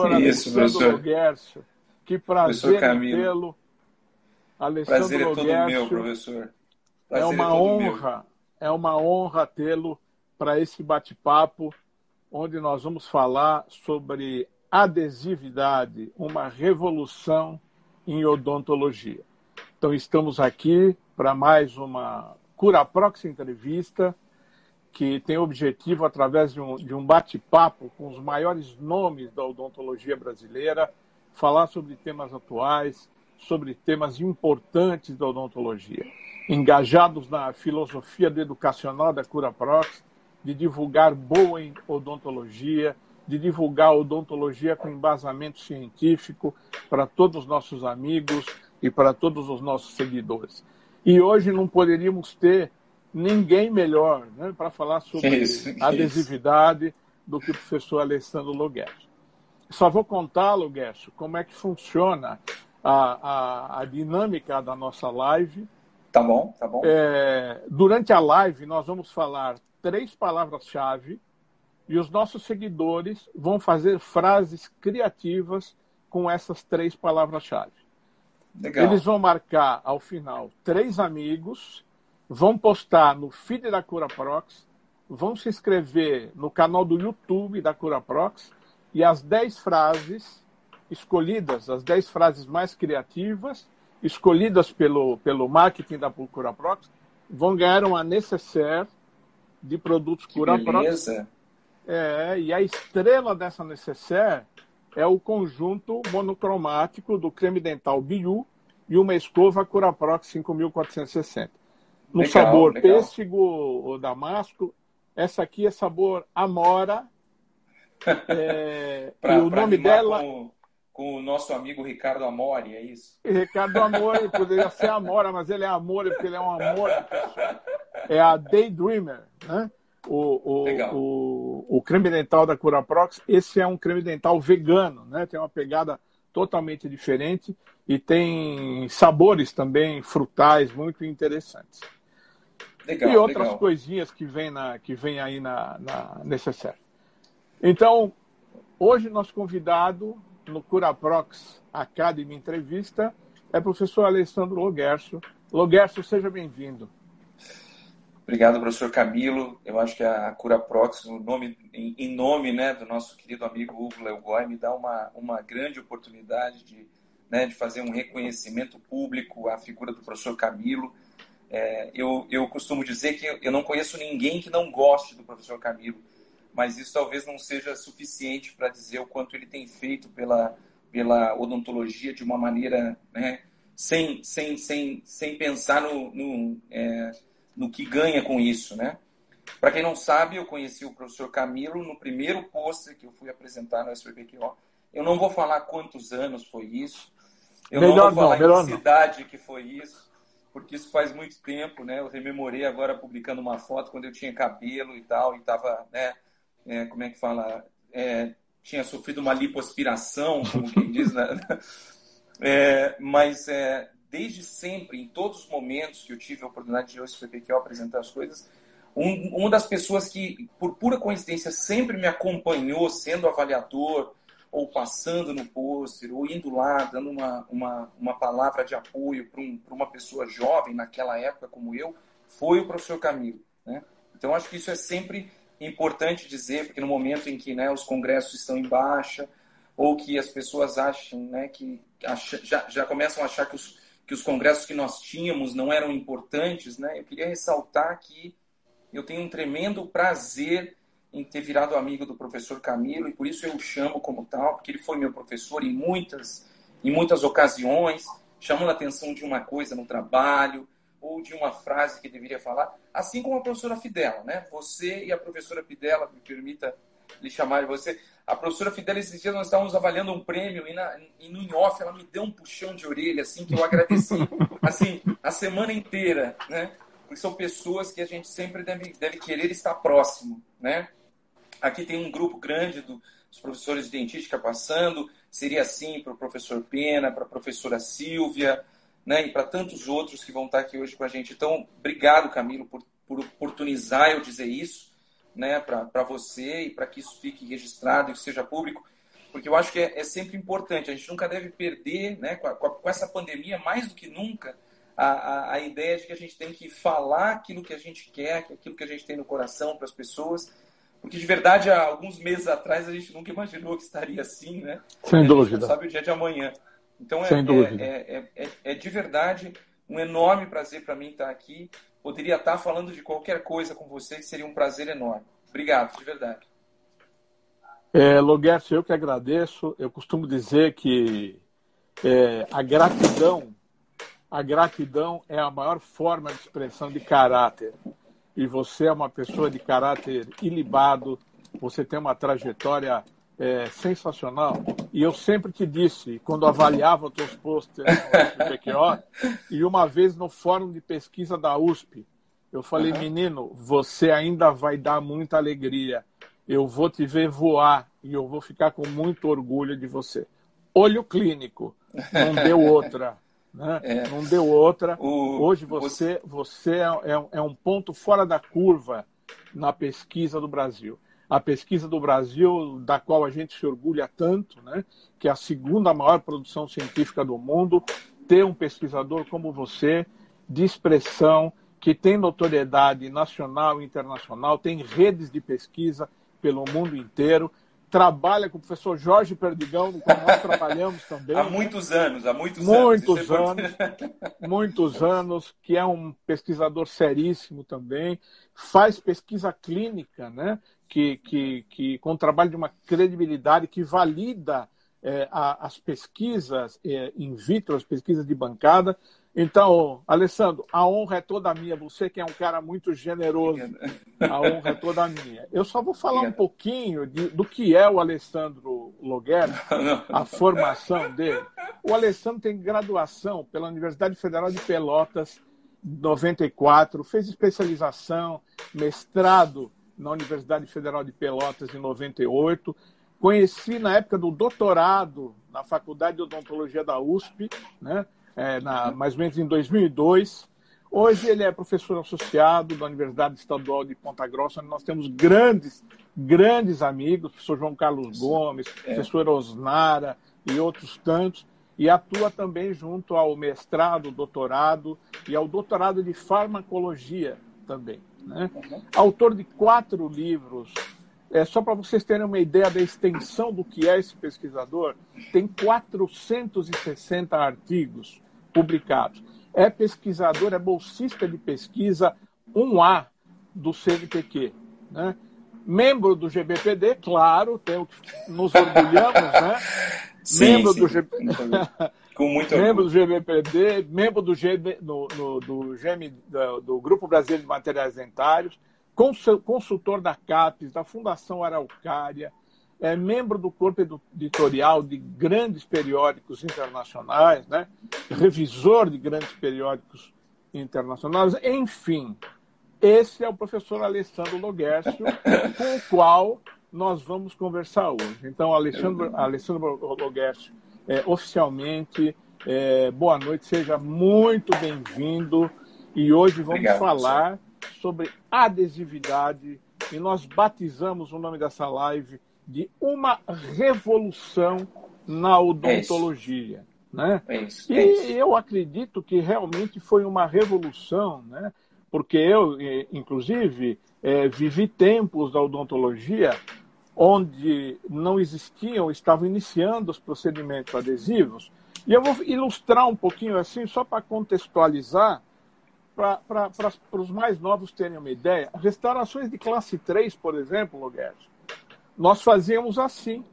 professor Isso, Alessandro professor. Loguercio. Que Professor prazer em Camilo. tê-lo. Prazer Alessandro é todo meu, Loguercio, professor. Prazer é todo meu. é uma honra tê-lo para esse bate-papo, onde nós vamos falar sobre adesividade, uma revolução em odontologia. Então, estamos aqui para mais uma Curaprox Entrevista, que tem o objetivo, através de um bate-papo com os maiores nomes da odontologia brasileira, falar sobre temas atuais, sobre temas importantes da odontologia, engajados na filosofia educacional da Curaprox, de divulgar boa odontologia, de divulgar odontologia com embasamento científico para todos os nossos amigos e para todos os nossos seguidores. E hoje não poderíamos ter ninguém melhor, né, para falar sobre adesividade do que o professor Alessandro Loguercio. Só vou contar, Loguercio, como é que funciona a dinâmica da nossa live. Tá bom, tá bom. Durante a live, nós vamos falar 3 palavras-chave e os nossos seguidores vão fazer frases criativas com essas 3 palavras-chave. Legal. Eles vão marcar, ao final, 3 amigos, vão postar no feed da Curaprox, vão se inscrever no canal do YouTube da Curaprox e as 10 frases escolhidas, as 10 frases mais criativas, escolhidas pelo marketing da Curaprox, vão ganhar uma nécessaire de produtos Curaprox. Beleza. E a estrela dessa nécessaire é o conjunto monocromático do creme dental Biu e uma escova Curaprox 5460. No sabor pêssego ou damasco. Essa aqui é sabor Amora. E o nome dela... Com o nosso amigo Ricardo Amori, é isso? Ricardo Amori, poderia ser Amora, mas ele é Amore porque ele é um amor de pessoa. É a Daydreamer, né? O creme dental da Curaprox, esse é um creme dental vegano, né? Tem uma pegada totalmente diferente e tem sabores também frutais muito interessantes. Legal, e outras legal. coisinhas que vem aí na necessaire. Então, hoje nosso convidado no Curaprox Academy Entrevista é o professor Alessandro Loguercio. Loguercio, seja bem-vindo. Obrigado, professor Camilo. Eu acho que a Curaprox, em nome, né, do nosso querido amigo Hugo Leugoi, me dá uma grande oportunidade de fazer um reconhecimento público à figura do professor Camilo. Eu costumo dizer que eu não conheço ninguém que não goste do professor Camilo, mas isso talvez não seja suficiente para dizer o quanto ele tem feito pela odontologia de uma maneira, né, sem pensar no que ganha com isso, né? Para quem não sabe, eu conheci o professor Camilo no primeiro pôster que eu fui apresentar no SPPQO. Eu não vou falar quantos anos foi isso, eu não vou falar em que cidade que foi isso, porque isso faz muito tempo, né? Eu rememorei agora publicando uma foto quando eu tinha cabelo e tal, e estava, né? Como é que fala? Tinha sofrido uma lipoaspiração, como quem diz, né? Mas desde sempre, em todos os momentos que eu tive a oportunidade de ir ao SPPQO apresentar as coisas, uma das pessoas que, por pura coincidência, sempre me acompanhou, sendo avaliador, ou passando no pôster, ou indo lá, dando uma palavra de apoio para uma pessoa jovem, naquela época como eu, foi o professor Camilo, né? Então, acho que isso é sempre importante dizer, porque no momento em que, né, os congressos estão em baixa, ou que as pessoas acham, né, já começam a achar que os congressos que nós tínhamos não eram importantes, né? Eu queria ressaltar que eu tenho um tremendo prazer em ter virado amigo do professor Camilo, e por isso eu o chamo como tal, porque ele foi meu professor em muitas ocasiões, chamando a atenção de uma coisa no trabalho, ou de uma frase que deveria falar, assim como a professora Fidela, né? Você e a professora Fidela, me permita lhe chamar de você. A professora Fidela, esses dias nós estávamos avaliando um prêmio e no in-off ela me deu um puxão de orelha, assim, que eu agradeci, assim, a semana inteira, né? Porque são pessoas que a gente sempre deve querer estar próximo, né? Aqui tem um grupo grande dos professores de dentística passando, seria assim para o professor Pena, para a professora Silvia, né? E para tantos outros que vão estar aqui hoje com a gente. Então, obrigado, Camilo, por oportunizar eu dizer isso, né, para você e para que isso fique registrado e seja público. porque eu acho que é sempre importante. A gente nunca deve perder, né, com essa pandemia, mais do que nunca, a ideia de que a gente tem que falar aquilo que a gente quer, aquilo que a gente tem no coração para as pessoas. Porque, de verdade, há alguns meses atrás, a gente nunca imaginou que estaria assim, né? Sem dúvida. A gente não sabe o dia de amanhã. Então, Sem dúvida. É de verdade um enorme prazer para mim estar aqui. Poderia estar falando de qualquer coisa com você, que seria um prazer enorme. Obrigado, de verdade. Loguercio, eu que agradeço. Eu costumo dizer que a gratidão é a maior forma de expressão de caráter. E você é uma pessoa de caráter ilibado, você tem uma trajetória sensacional. E eu sempre te disse, quando avaliava os teus posts no SPQO, e uma vez no fórum de pesquisa da USP, eu falei, menino, você ainda vai dar muita alegria. Eu vou te ver voar e eu vou ficar com muito orgulho de você. Olho clínico, não deu outra. Né? Não deu outra. Hoje você é um ponto fora da curva na pesquisa do Brasil. A pesquisa do Brasil, da qual a gente se orgulha tanto, né? Que é a segunda maior produção científica do mundo, ter um pesquisador como você, de expressão, que tem notoriedade nacional e internacional, tem redes de pesquisa pelo mundo inteiro, trabalha com o professor Jorge Perdigão, com qual nós trabalhamos também. Há muitos anos. Muitos anos, que é um pesquisador seríssimo também, faz pesquisa clínica, né? que com trabalho de uma credibilidade que valida as pesquisas in vitro, as pesquisas de bancada. Então, Alessandro, a honra é toda minha. Você que é um cara muito generoso, a honra é toda minha. Eu só vou falar um pouquinho do que é o Alessandro Loguercio, a formação dele. O Alessandro tem graduação pela Universidade Federal de Pelotas, em 94, fez especialização, mestrado na Universidade Federal de Pelotas, em 98. Conheci na época do doutorado na Faculdade de Odontologia da USP, né? Mais ou menos em 2002. Hoje ele é professor associado da Universidade Estadual de Ponta Grossa, onde nós temos grandes amigos, professor João Carlos Gomes, professor Osnara e outros tantos, e atua também junto ao mestrado, doutorado e ao doutorado de farmacologia também. Né? Autor de 4 livros. Só para vocês terem uma ideia da extensão do que é esse pesquisador, tem 460 artigos publicados. É pesquisador, é bolsista de pesquisa 1A do CNPq. Né? Membro do GBPD, claro, temos que nos orgulhamos, né? Sim, com muito orgulho. Membro do GBPD, membro do Grupo Brasileiro de Materiais Dentários, consultor da CAPES, da Fundação Araucária, é membro do corpo editorial de grandes periódicos internacionais, né? Revisor de grandes periódicos internacionais, enfim. Esse é o professor Alessandro Loguercio, com o qual nós vamos conversar hoje. Então, Alessandro Loguercio, oficialmente, boa noite, seja muito bem-vindo. E hoje vamos falar sobre adesividade, e nós batizamos o nome dessa live de uma revolução na odontologia. Né? E eu acredito que realmente foi uma revolução, né? Porque eu, inclusive, vivi tempos da odontologia onde não existiam, estavam iniciando os procedimentos adesivos. E eu vou ilustrar um pouquinho assim, só para contextualizar, para os mais novos terem uma ideia. Restaurações de classe 3, por exemplo, Loguercio, nós fazíamos assim.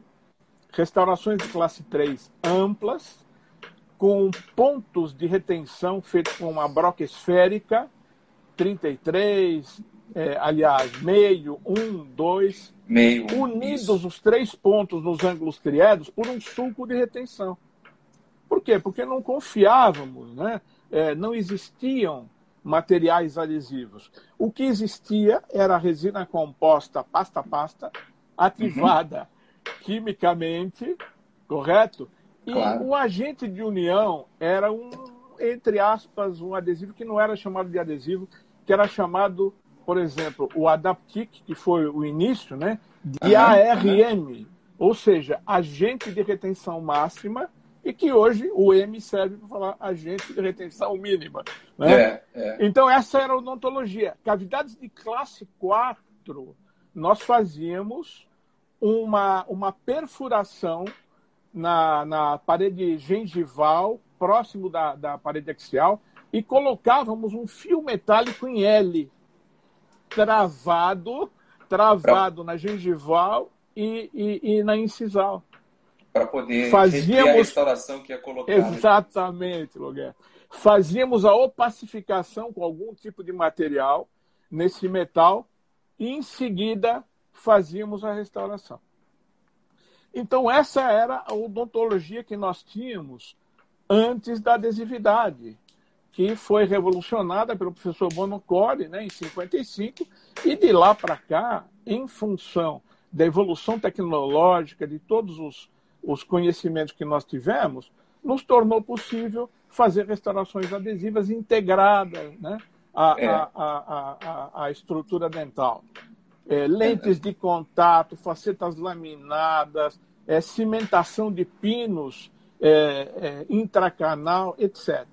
Restaurações de classe 3 amplas, com pontos de retenção feitos com uma broca esférica, 33, meio, 1, 2, unidos isso. Os 3 pontos nos ângulos triados por um sulco de retenção. Por quê? Porque não confiávamos, né? Não existiam materiais adesivos. O que existia era a resina composta pasta-pasta, ativada quimicamente, correto? E o agente de união era entre aspas, um adesivo que não era chamado de adesivo, que era chamado, por exemplo, o Adaptic, que foi o início, né, de ARM, ou seja, agente de retenção máxima, e que hoje o M serve para falar agente de retenção mínima. Né? Então, essa era a odontologia. Cavidades de classe 4, nós fazíamos uma perfuração na parede gengival, próximo da parede axial, e colocávamos um fio metálico em L, travado na gengival e na incisal. Para poder reter a restauração que é colocada. Exatamente, Loguer. Fazíamos a opacificação com algum tipo de material nesse metal e, em seguida, fazíamos a restauração. Então, essa era a odontologia que nós tínhamos antes da adesividade, que foi revolucionada pelo professor Bonocore, né, em 55, e de lá para cá, em função da evolução tecnológica, de todos os conhecimentos que nós tivemos, nos tornou possível fazer restaurações adesivas integradas, né, à estrutura dental. Lentes de contato, facetas laminadas, cimentação de pinos intracanal, etc.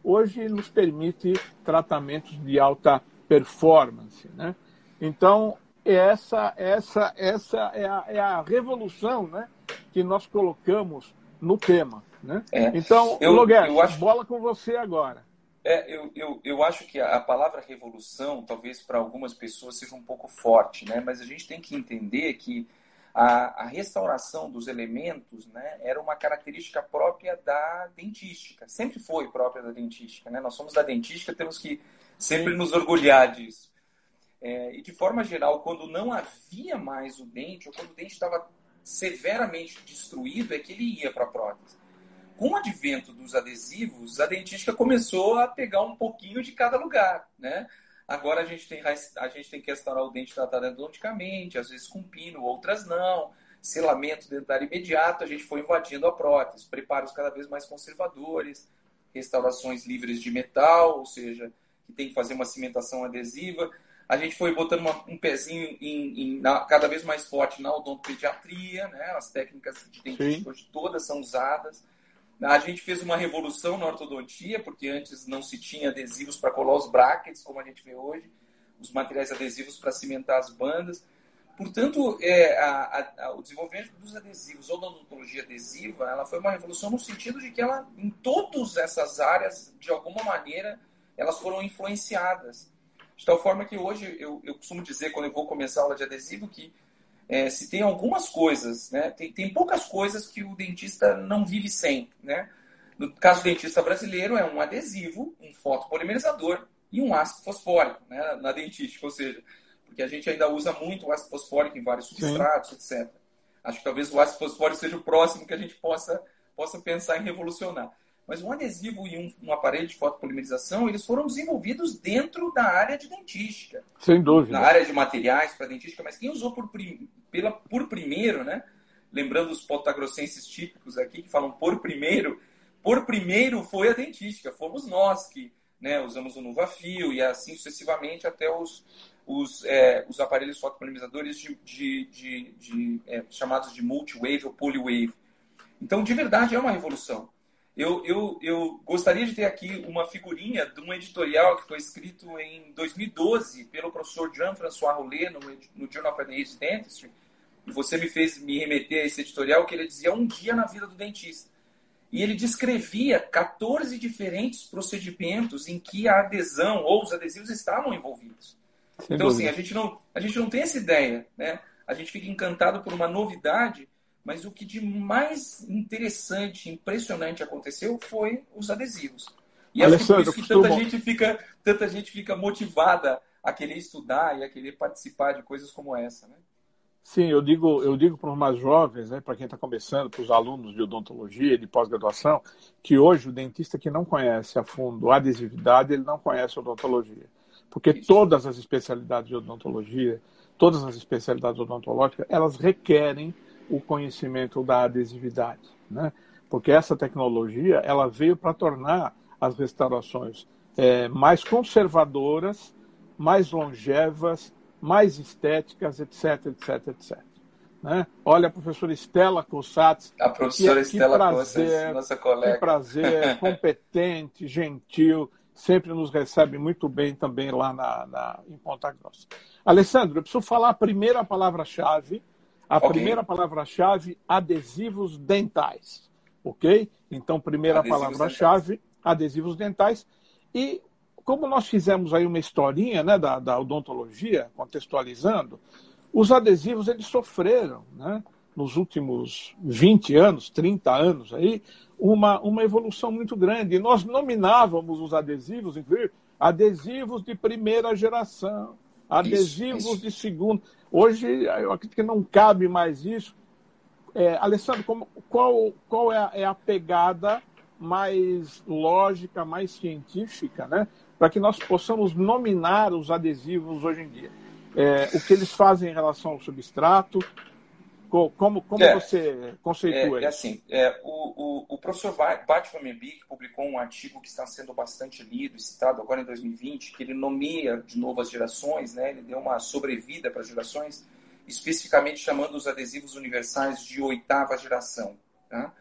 Hoje nos permite tratamentos de alta performance. Né? Então, essa é a revolução, né, que nós colocamos no tema. Né? Então, Loguer, bola com você agora. Eu acho que a palavra revolução, talvez para algumas pessoas seja um pouco forte, né? Mas a gente tem que entender que a restauração dos elementos, né, era uma característica própria da dentística. Sempre foi própria da dentística. Né? Nós somos da dentística, temos que sempre nos orgulhar disso. E de forma geral, quando não havia mais o dente, ou quando o dente estava severamente destruído, é que ele ia para a prótese. Com o advento dos adesivos, a dentística começou a pegar um pouquinho de cada lugar, né? Agora a gente tem que restaurar o dente tratado endodonticamente, às vezes com pino, outras não. Selamento dentário imediato, a gente foi invadindo a prótese. Preparos cada vez mais conservadores, restaurações livres de metal, ou seja, que tem que fazer uma cimentação adesiva. A gente foi botando um pezinho cada vez mais forte na odontopediatria, né? As técnicas de dentística hoje todas são usadas. A gente fez uma revolução na ortodontia, porque antes não se tinha adesivos para colar os brackets, como a gente vê hoje, os materiais adesivos para cimentar as bandas. Portanto, o desenvolvimento dos adesivos ou da odontologia adesiva, ela foi uma revolução no sentido de que ela, em todas essas áreas, de alguma maneira, elas foram influenciadas. De tal forma que hoje, eu costumo dizer, quando eu vou começar a aula de adesivo, que se tem algumas coisas, né? Tem poucas coisas que o dentista não vive sem. Né? No caso do dentista brasileiro, é um adesivo, um fotopolimerizador e um ácido fosfórico, né? Na dentística, ou seja, porque a gente ainda usa muito o ácido fosfórico em vários substratos, etc. Acho que talvez o ácido fosfórico seja o próximo que a gente possa pensar em revolucionar. Mas um adesivo e um aparelho de fotopolimerização, eles foram desenvolvidos dentro da área de dentística. Sem dúvida. Na área de materiais para dentística, mas quem usou por primeiro, né? Lembrando os pontagrossenses típicos aqui, que falam por primeiro foi a dentística. Fomos nós que, né, usamos o Nuvafil e assim sucessivamente até os aparelhos fotopolimerizadores chamados de multi-wave ou poly-wave. Então, de verdade, é uma revolução. Eu gostaria de ter aqui uma figurinha de um editorial que foi escrito em 2012 pelo professor Jean-François Rollet no Journal of Advanced Dentistry. E você me fez me remeter a esse editorial que ele dizia um dia na vida do dentista. E ele descrevia 14 diferentes procedimentos em que a adesão ou os adesivos estavam envolvidos. Então, assim, a gente não tem essa ideia, né? A gente fica encantado por uma novidade, mas o que de mais interessante, impressionante aconteceu foi os adesivos. E acho que por isso que tanta gente fica motivada a querer estudar e a querer participar de coisas como essa, né? Sim, eu digo para os mais jovens, né, para quem está começando, para os alunos de odontologia, de pós-graduação, que hoje o dentista que não conhece a fundo a adesividade, ele não conhece odontologia. Porque todas as especialidades de odontologia, todas as especialidades odontológicas, elas requerem o conhecimento da adesividade, né? Porque essa tecnologia ela veio para tornar as restaurações mais conservadoras, mais longevas, mais estéticas, etc, etc, etc. né? Olha, a professora Estela Cossatz, A professora Estela Cossatz, nossa colega. Que prazer, competente, gentil, sempre nos recebe muito bem também lá em Ponta Grossa. Alessandro, eu preciso falar a primeira palavra-chave. Primeira palavra-chave, adesivos dentais. Ok? Então, primeira palavra-chave, adesivos dentais. E como nós fizemos aí uma historinha, né, da odontologia, contextualizando, os adesivos eles sofreram, né, nos últimos 20 anos, 30 anos, aí, uma evolução muito grande. E nós nominávamos os adesivos, inclusive, adesivos de primeira geração, adesivos de segunda. Hoje, eu acredito que não cabe mais isso. Alessandro, qual é a pegada mais lógica, mais científica, né, para que nós possamos nominar os adesivos hoje em dia? O que eles fazem em relação ao substrato? Como você conceitua isso? Assim, o professor Bart Van Beek publicou um artigo que está sendo bastante lido e citado agora em 2020, que ele nomeia de novo as gerações, né? Ele deu uma sobrevida para as gerações, especificamente chamando os adesivos universais de 8ª geração. Tá?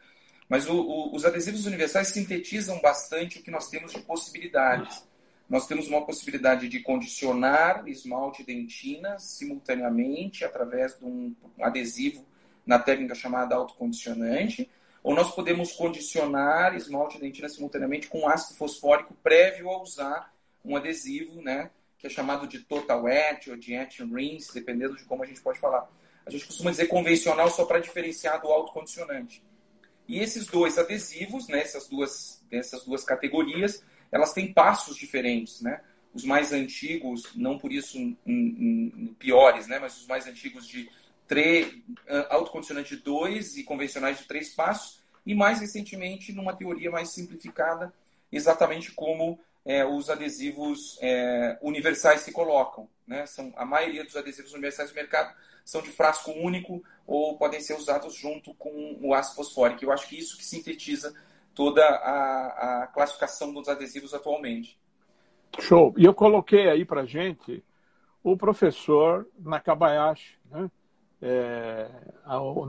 Mas os adesivos universais sintetizam bastante o que nós temos de possibilidades. Nós temos uma possibilidade de condicionar esmalte e dentina simultaneamente através de um adesivo na técnica chamada autocondicionante, ou nós podemos condicionar esmalte e dentina simultaneamente com ácido fosfórico prévio a usar um adesivo, né, que é chamado de total wet ou de etch and rinse, dependendo de como a gente pode falar. A gente costuma dizer convencional só para diferenciar do autocondicionante. E esses dois adesivos, né, essas duas categorias, elas têm passos diferentes, né? Os mais antigos, não por isso piores, né? Mas os mais antigos de autocondicionante de 2 e convencionais de 3 passos, e mais recentemente, numa teoria mais simplificada, exatamente como os adesivos universais se colocam, né? A maioria dos adesivos universais do mercado são de frasco único ou podem ser usados junto com o ácido fosfórico. Eu acho que isso que sintetiza toda a classificação dos adesivos atualmente. Show. E eu coloquei aí para gente o professor Nakabayashi, né?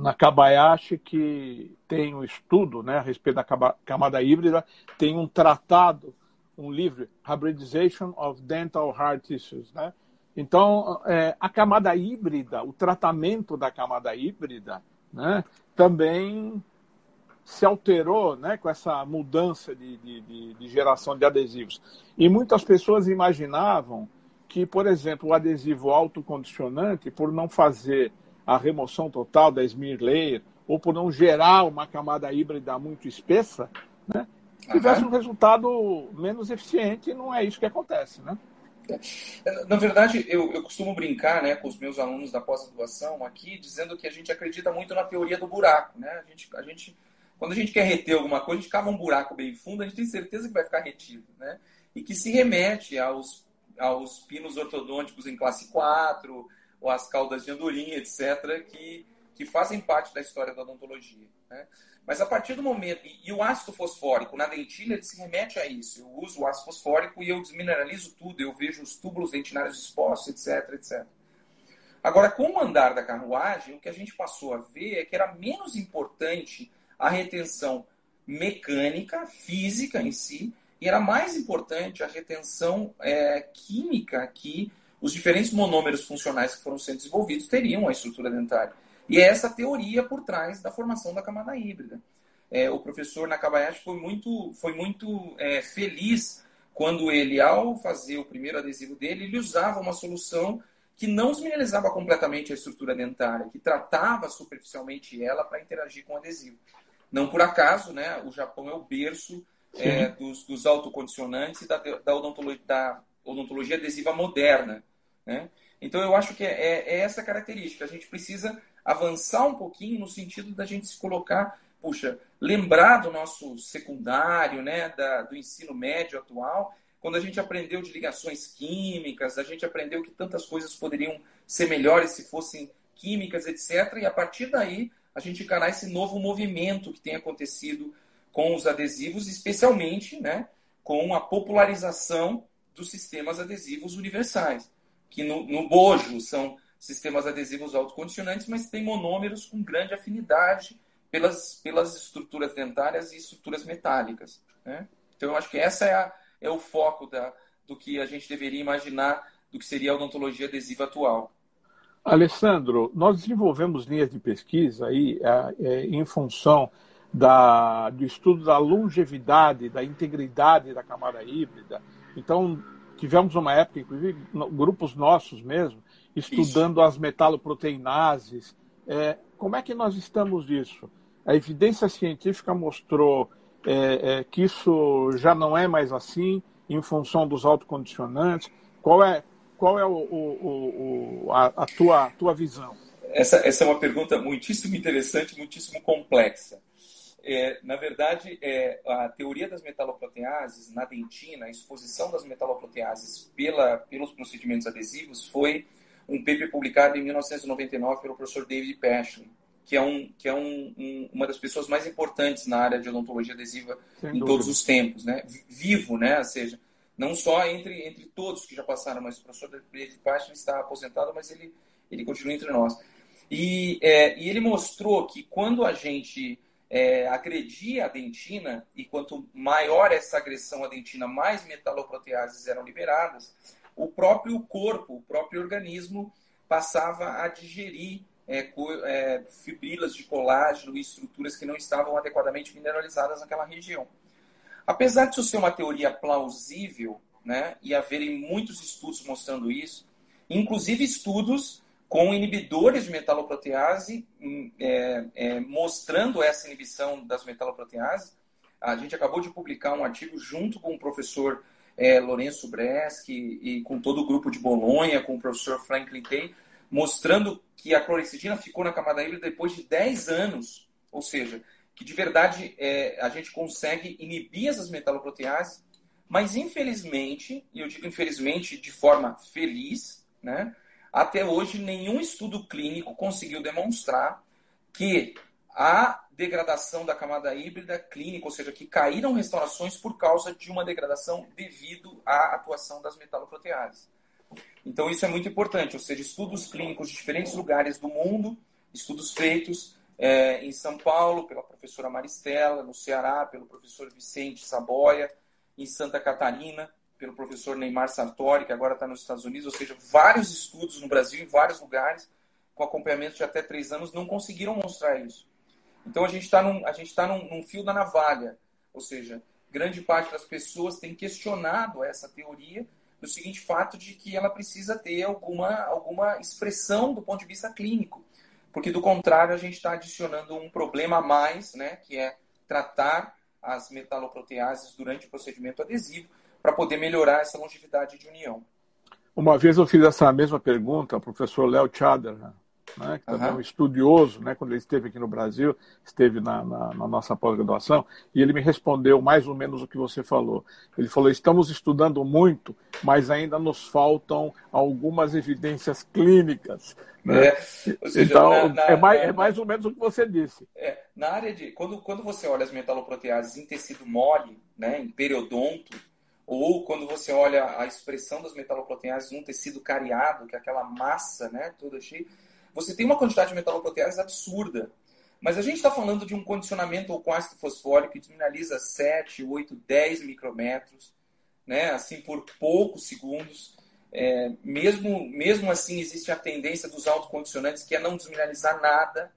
Nakabayashi, que tem um estudo, né, a respeito da camada híbrida, tem um tratado, um livro, Hybridization of Dental Hard Tissues, né? Então, a camada híbrida, o tratamento da camada híbrida, né, também se alterou, né, com essa mudança de geração de adesivos. E muitas pessoas imaginavam que, por exemplo, o adesivo autocondicionante, por não fazer a remoção total da smear layer, ou por não gerar uma camada híbrida muito espessa, né, tivesse um resultado menos eficiente, e não é isso que acontece, né? Na verdade, eu costumo brincar, né, com os meus alunos da pós-graduação aqui, dizendo que a gente acredita muito na teoria do buraco, né? Quando a gente quer reter alguma coisa, a gente cava um buraco bem fundo, a gente tem certeza que vai ficar retido, né? E que se remete aos pinos ortodônticos em classe 4, ou às caudas de andorinha, etc., que fazem parte da história da odontologia, né? Mas a partir do momento... E o ácido fosfórico na dentina, ele se remete a isso. Eu uso o ácido fosfórico e eu desmineralizo tudo. Eu vejo os túbulos dentinários expostos, etc, etc. Agora, com o andar da carruagem, o que a gente passou a ver é que era menos importante a retenção mecânica, física em si, e era mais importante a retenção química que os diferentes monômeros funcionais que foram sendo desenvolvidos teriam a estrutura dentária. E é essa teoria por trás da formação da camada híbrida. O professor Nakabayashi foi muito feliz quando ele, ao fazer o primeiro adesivo dele, ele usava uma solução que não desmineralizava completamente a estrutura dentária, que tratava superficialmente ela para interagir com o adesivo. Não por acaso, né, o Japão é o berço dos autocondicionantes e da odontologia adesiva moderna, né? Então, eu acho que é essa característica. A gente precisa avançar um pouquinho no sentido da gente se colocar, lembrar do nosso secundário, né, do ensino médio atual, quando a gente aprendeu de ligações químicas, a gente aprendeu que tantas coisas poderiam ser melhores se fossem químicas, etc. E a partir daí, a gente encarar esse novo movimento que tem acontecido com os adesivos, especialmente, né, com a popularização dos sistemas adesivos universais, que no bojo sistemas adesivos autocondicionantes, mas tem monômeros com grande afinidade pelas estruturas dentárias e estruturas metálicas, né? Então, eu acho que essa é o foco do que a gente deveria imaginar do que seria a odontologia adesiva atual. Alessandro, nós desenvolvemos linhas de pesquisa aí em função do estudo da longevidade, da integridade da camada híbrida. Então, tivemos uma época, inclusive, grupos nossos mesmo, estudando as metaloproteinases. Como é que nós estamos nisso? A evidência científica mostrou que isso já não é mais assim, em função dos autocondicionantes. Qual é a tua visão? Essa é uma pergunta muitíssimo interessante, muitíssimo complexa. Na verdade, a teoria das metaloproteases na dentina, a exposição das metaloproteases pelos procedimentos adesivos, foi um paper publicado em 1999 pelo professor David Pashley, que é uma das pessoas mais importantes na área de odontologia adesiva em todos os tempos, né? Vivo, né? Ou seja, não só entre todos que já passaram, mas o professor David Pashley está aposentado, mas ele continua entre nós. E ele mostrou que quando a gente agredia a dentina, e quanto maior essa agressão à dentina, mais metaloproteases eram liberadas, o próprio corpo, o próprio organismo passava a digerir fibrilas de colágeno e estruturas que não estavam adequadamente mineralizadas naquela região. Apesar de isso ser uma teoria plausível, né, e haverem muitos estudos mostrando isso, inclusive estudos com inibidores de metaloprotease, mostrando essa inibição das metaloproteases. A gente acabou de publicar um artigo junto com o professor Lourenço Breschi e com todo o grupo de Bolonha, com o professor Franklin Tay, mostrando que a clorexidina ficou na camada híbrida depois de 10 anos, ou seja, que de verdade a gente consegue inibir essas metaloproteases, mas infelizmente, e eu digo infelizmente de forma feliz, né, até hoje nenhum estudo clínico conseguiu demonstrar que a degradação da camada híbrida clínica, ou seja, que caíram restaurações por causa de uma degradação devido à atuação das metaloproteases. Então isso é muito importante, ou seja, estudos clínicos de diferentes lugares do mundo, estudos feitos em São Paulo pela professora Maristela, no Ceará pelo professor Vicente Saboia, em Santa Catarina pelo professor Neymar Sartori, que agora está nos Estados Unidos, ou seja, vários estudos no Brasil, em vários lugares, com acompanhamento de até 3 anos, não conseguiram mostrar isso. Então a gente está num fio da navalha, ou seja, grande parte das pessoas tem questionado essa teoria no seguinte fato de que ela precisa ter alguma expressão do ponto de vista clínico, porque do contrário a gente está adicionando um problema a mais, né, que é tratar as metaloproteases durante o procedimento adesivo para poder melhorar essa longevidade de união. Uma vez eu fiz essa mesma pergunta ao professor Léo Tchader, né, que também é um estudioso, né, quando ele esteve aqui no Brasil, esteve na nossa pós-graduação, e ele me respondeu mais ou menos o que você falou. Ele falou, estamos estudando muito, mas ainda nos faltam algumas evidências clínicas. Né? Ou seja, então, é mais ou menos o que você disse. Na área de... Quando você olha as metaloproteases em tecido mole, né, em periodonto, ou quando você olha a expressão das metaloproteases num tecido cariado, que é aquela massa, né, toda cheia, você tem uma quantidade de metaloproteases absurda. Mas a gente está falando de um condicionamento com ácido fosfórico que desmineraliza 7, 8, 10 micrômetros, né, assim, por poucos segundos. Mesmo assim, existe a tendência dos autocondicionantes, que é não desmineralizar nada.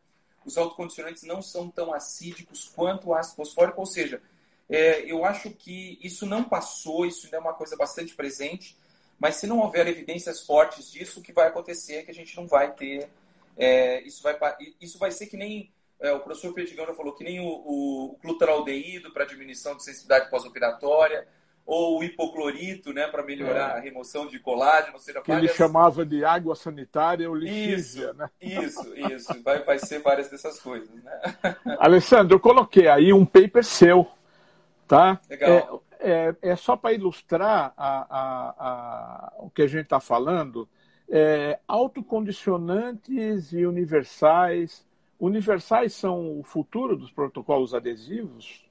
Os autocondicionantes não são tão acídicos quanto o ácido fosfórico, ou seja, eu acho que isso não passou, isso ainda é uma coisa bastante presente, mas se não houver evidências fortes disso, o que vai acontecer é que a gente não vai ter... Isso vai ser que nem... o professor Perdigão já falou, que nem o glutaraldeído para diminuição de sensibilidade pós-operatória, ou o hipoclorito, né, para melhorar a remoção de colágeno, ou seja, que ele chamava de água sanitária ou lixívia, né? Isso. Vai ser várias dessas coisas, né? Alessandro, eu coloquei aí um paper seu, tá? Legal. É só para ilustrar o que a gente está falando. Autocondicionantes e universais. Universais são o futuro dos protocolos adesivos?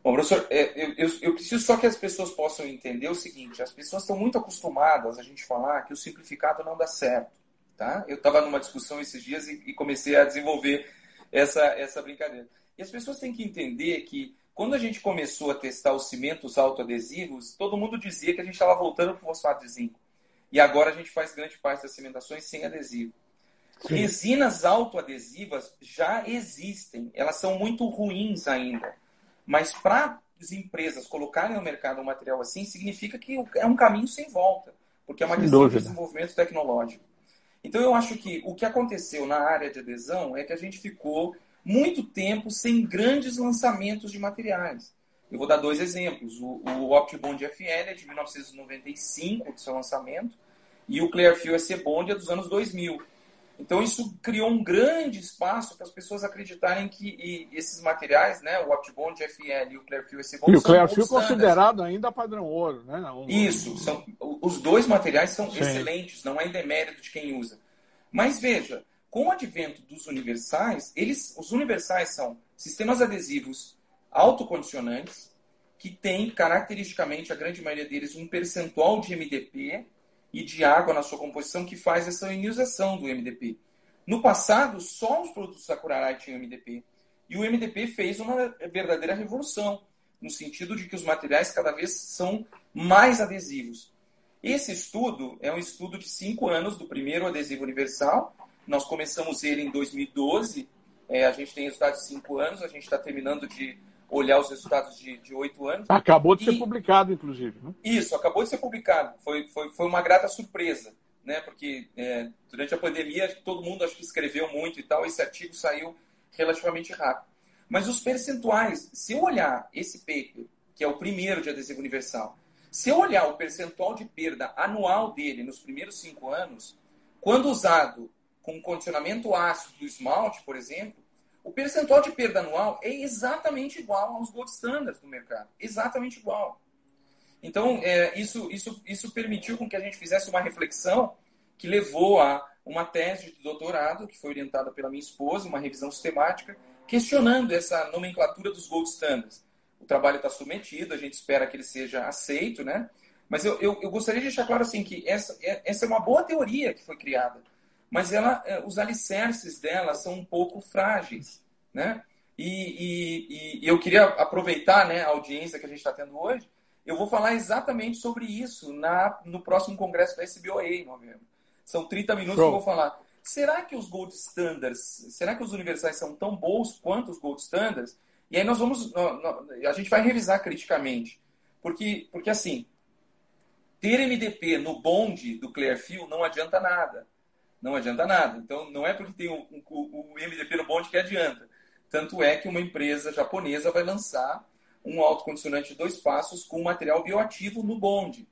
Bom, professor, eu preciso só que as pessoas possam entender o seguinte: as pessoas estão muito acostumadas a gente falar que o simplificado não dá certo. tá? Eu estava numa discussão esses dias e comecei a desenvolver essa brincadeira. E as pessoas têm que entender que quando a gente começou a testar os cimentos autoadesivos, todo mundo dizia que a gente estava voltando para o fosfato de zinco. E agora a gente faz grande parte das cimentações sem adesivo. Sim. Resinas autoadesivas já existem. Elas são muito ruins ainda. Mas para as empresas colocarem no mercado um material assim, significa que é um caminho sem volta. Porque é uma questão de desenvolvimento tecnológico. Então eu acho que o que aconteceu na área de adesão é que a gente ficou muito tempo sem grandes lançamentos de materiais. Eu vou dar 2 exemplos. O OptiBond FL é de 1995, do seu lançamento, e o Clearfield SC Bond é dos anos 2000. Então isso criou um grande espaço para as pessoas acreditarem que esses materiais, né, o OptiBond FL e o Clearfield SC Bond, e o Clearfield considerado ainda padrão ouro, né? Isso, os 2 materiais são excelentes, não é demérito de quem usa. Mas veja, com o advento dos universais, os universais são sistemas adesivos autocondicionantes, que têm, caracteristicamente, a grande maioria deles, um percentual de MDP e de água na sua composição que faz essa ionização do MDP. No passado, só os produtos Sakurai tinham MDP. E o MDP fez uma verdadeira revolução, no sentido de que os materiais cada vez são mais adesivos. Esse estudo é um estudo de 5 anos do primeiro adesivo universal. Nós começamos ele em 2012. A gente tem resultados de 5 anos. A gente está terminando de olhar os resultados de 8 anos. Acabou de ser publicado, inclusive. Né? Isso, acabou de ser publicado. Foi uma grata surpresa, né? Porque durante a pandemia todo mundo acho que escreveu muito e tal. Esse artigo saiu relativamente rápido. Mas os percentuais, se eu olhar esse paper, que é o primeiro de adesivo universal, se eu olhar o percentual de perda anual dele nos primeiros 5 anos, quando usado com condicionamento ácido do esmalte, por exemplo, o percentual de perda anual é exatamente igual aos gold standards do mercado. Exatamente igual. Então, isso permitiu com que a gente fizesse uma reflexão que levou a uma tese de doutorado, que foi orientada pela minha esposa, uma revisão sistemática, questionando essa nomenclatura dos gold standards. O trabalho está submetido, a gente espera que ele seja aceito, né? Mas eu gostaria de deixar claro assim, que essa é uma boa teoria que foi criada, mas os alicerces dela são um pouco frágeis, né? E eu queria aproveitar, né, a audiência que a gente está tendo hoje. Eu vou falar exatamente sobre isso no próximo congresso da SBOA, em novembro. São 30 minutos que eu vou falar. Será que os gold standards, será que os universais são tão bons quanto os gold standards? E aí a gente vai revisar criticamente. Porque assim, ter MDP no bonde do Clearfield não adianta nada. Não adianta nada. Então, não é porque tem o MDP no bonde que adianta. Tanto é que uma empresa japonesa vai lançar um autocondicionante de 2 passos com material bioativo no bonde.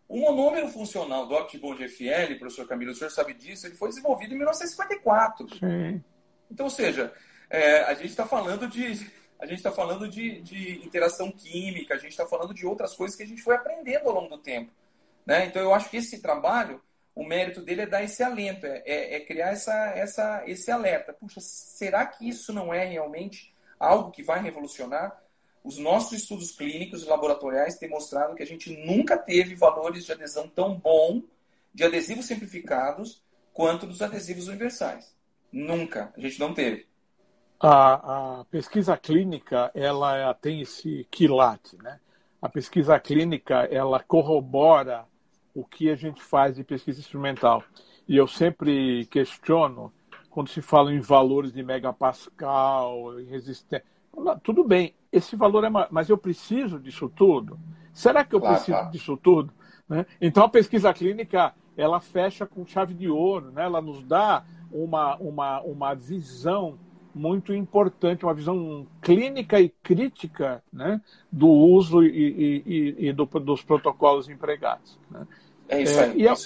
O monômero funcional do OptiBond FL, professor Camilo, o senhor sabe disso, ele foi desenvolvido em 1954. Sim. Então, ou seja, a gente está falando de interação química, a gente está falando de outras coisas que a gente foi aprendendo ao longo do tempo. Né? Então, eu acho que esse trabalho, o mérito dele é dar esse alento, criar esse alerta. Puxa, será que isso não é realmente algo que vai revolucionar? Os nossos estudos clínicos e laboratoriais têm mostrado que a gente nunca teve valores de adesão tão bom de adesivos simplificados quanto dos adesivos universais. Nunca. A gente não teve. A pesquisa clínica, ela tem esse quilate, né? A pesquisa clínica, ela corrobora o que a gente faz de pesquisa instrumental. E eu sempre questiono, quando se fala em valores de megapascal, em resistência. Tudo bem, esse valor mas eu preciso disso tudo? Será que eu preciso disso tudo? Né? Então, a pesquisa clínica, ela fecha com chave de ouro, né? Ela nos dá uma visão muito importante, uma visão clínica e crítica, né, do uso e dos protocolos empregados. Né? É isso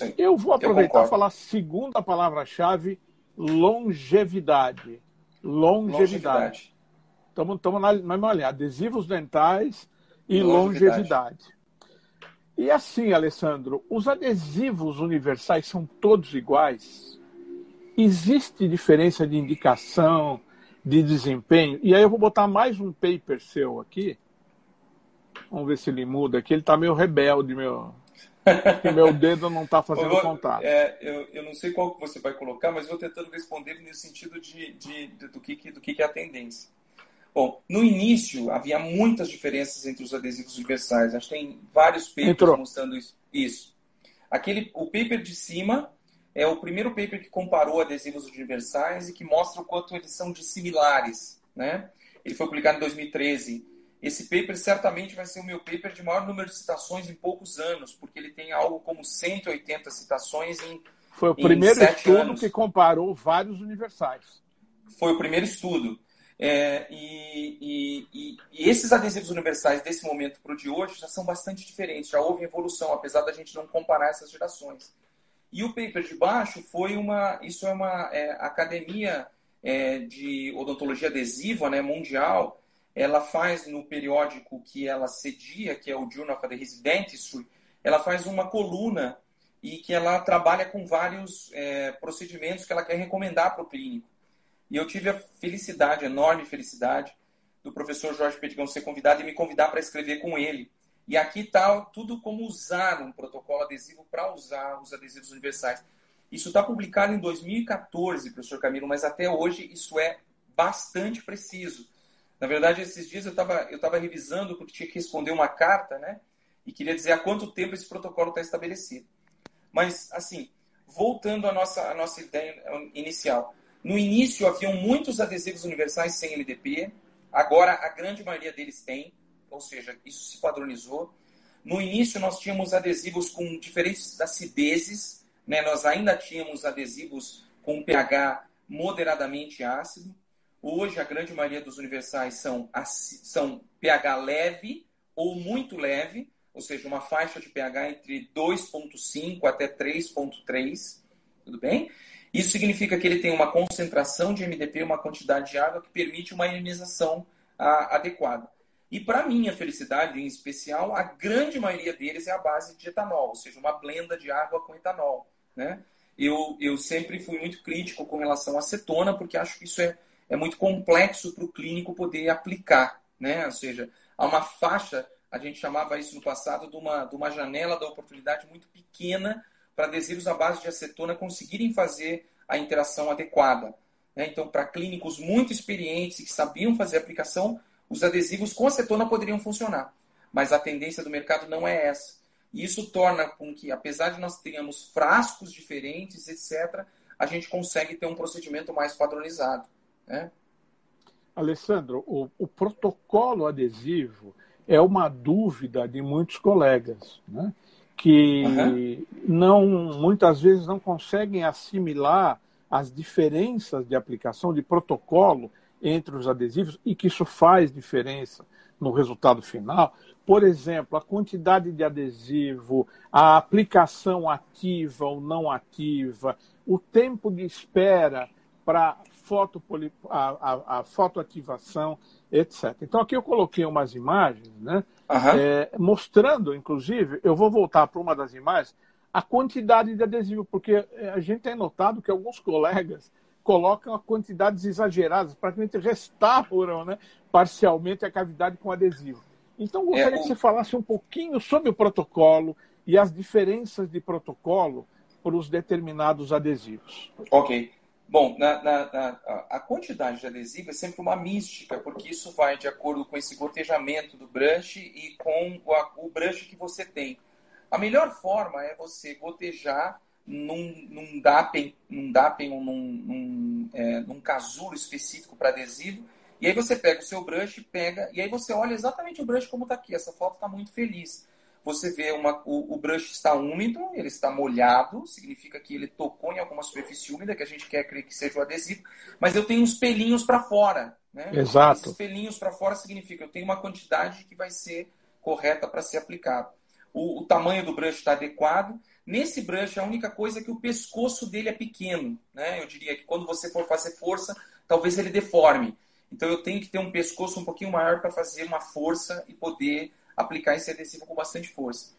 aí. Eu vou aproveitar e falar a segunda palavra-chave, longevidade. Longevidade. Estamos na olhar, adesivos dentais e longevidade. E assim, Alessandro, os adesivos universais são todos iguais? Existe diferença de indicação, de desempenho? E aí eu vou botar mais um paper seu aqui. Vamos ver se ele muda aqui. Ele está meio rebelde, meu. Acho que meu dedo não está fazendo contato. Eu não sei qual que você vai colocar, mas vou tentando responder no sentido do que é a tendência. Bom, no início havia muitas diferenças entre os adesivos universais. A gente tem vários papers mostrando isso. O paper de cima é o primeiro paper que comparou adesivos universais e que mostra o quanto eles são dissimilares, né? Ele foi publicado em 2013. Esse paper certamente vai ser o meu paper de maior número de citações em poucos anos, porque ele tem algo como 180 citações em 7 anos. Foi o primeiro estudo que comparou vários universais. Foi o primeiro estudo. E esses adesivos universais desse momento para o de hoje já são bastante diferentes, já houve evolução, apesar da gente não comparar essas gerações. E o paper de baixo isso é uma academia de odontologia adesiva, né, mundial. Ela faz no periódico que ela cedia, que é o Journal of Adhesive Dentistry, ela faz uma coluna e que ela trabalha com vários procedimentos que ela quer recomendar para o clínico. E eu tive a felicidade, enorme felicidade, do professor Jorge Pedigão ser convidado e me convidar para escrever com ele. E aqui está tudo como usar um protocolo adesivo para usar os adesivos universais. Isso está publicado em 2014, professor Camilo, mas até hoje isso é bastante preciso. Na verdade, esses dias eu estava revisando porque tinha que responder uma carta, né? E queria dizer há quanto tempo esse protocolo está estabelecido. Mas, assim, voltando à nossa ideia inicial. No início, haviam muitos adesivos universais sem MDP. Agora, a grande maioria deles tem. Ou seja, isso se padronizou. No início, nós tínhamos adesivos com diferentes acidezes. Né? Nós ainda tínhamos adesivos com pH moderadamente ácido. Hoje, a grande maioria dos universais são pH leve ou muito leve. Ou seja, uma faixa de pH entre 2,5 até 3,3. Tudo bem? Isso significa que ele tem uma concentração de MDP, uma quantidade de água que permite uma ionização adequada. E para minha felicidade, em especial, a grande maioria deles é a base de etanol, ou seja, uma blenda de água com etanol. Né? Eu sempre fui muito crítico com relação à acetona, porque acho que isso é muito complexo para o clínico poder aplicar. Né? Ou seja, há uma faixa, a gente chamava isso no passado, de uma janela da oportunidade muito pequena para adesivos à base de acetona conseguirem fazer a interação adequada. Né? Então, para clínicos muito experientes e que sabiam fazer a aplicação, os adesivos com acetona poderiam funcionar. Mas a tendência do mercado não é essa. E isso torna com que, apesar de nós tenhamos frascos diferentes, etc., a gente consegue ter um procedimento mais padronizado. Né? Alessandro, o protocolo adesivo é uma dúvida de muitos colegas, né? Que muitas vezes não conseguem assimilar as diferenças de aplicação de protocolo entre os adesivos e que isso faz diferença no resultado final. Por exemplo, a quantidade de adesivo, a aplicação ativa ou não ativa, o tempo de espera para a fotoativação, etc. Então, aqui eu coloquei umas imagens, né? Mostrando, inclusive, eu vou voltar para uma das imagens, a quantidade de adesivo, porque a gente tem notado que alguns colegas colocam quantidades exageradas, praticamente restauram, né, parcialmente a cavidade com adesivo. Então, gostaria que você falasse um pouquinho sobre o protocolo e as diferenças de protocolo para os determinados adesivos. Ok. Bom, a quantidade de adesivo é sempre uma mística, porque isso vai de acordo com esse gotejamento do brush e com o brush que você tem. A melhor forma é você gotejar num dappen ou num casulo específico para adesivo, e aí você pega o seu brush, e aí você olha exatamente o brush como está aqui. Essa foto está muito feliz. Você vê o brush está úmido, ele está molhado, significa que ele tocou em alguma superfície úmida, que a gente quer crer que seja o adesivo, mas eu tenho uns pelinhos para fora. Né? Exato. Esses pelinhos para fora significa que eu tenho uma quantidade que vai ser correta para ser aplicado. O tamanho do brush está adequado. Nesse brush, a única coisa é que o pescoço dele é pequeno. Né? Eu diria que quando você for fazer força, talvez ele deforme. Então eu tenho que ter um pescoço um pouquinho maior para fazer uma força e poder aplicar esse adesivo com bastante força.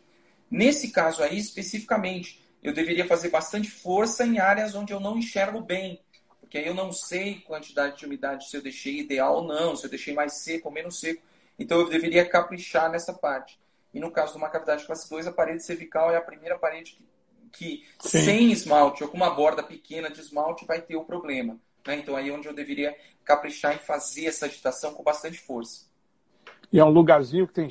Nesse caso aí, especificamente, eu deveria fazer bastante força em áreas onde eu não enxergo bem, porque aí eu não sei quantidade de umidade, se eu deixei ideal ou não, se eu deixei mais seco ou menos seco. Então eu deveria caprichar nessa parte. E no caso de uma cavidade classe 2, a parede cervical é a primeira parede que Sim. sem esmalte ou com uma borda pequena de esmalte vai ter o problema. Né? Então aí é onde eu deveria caprichar em fazer essa agitação com bastante força. E é um lugarzinho que tem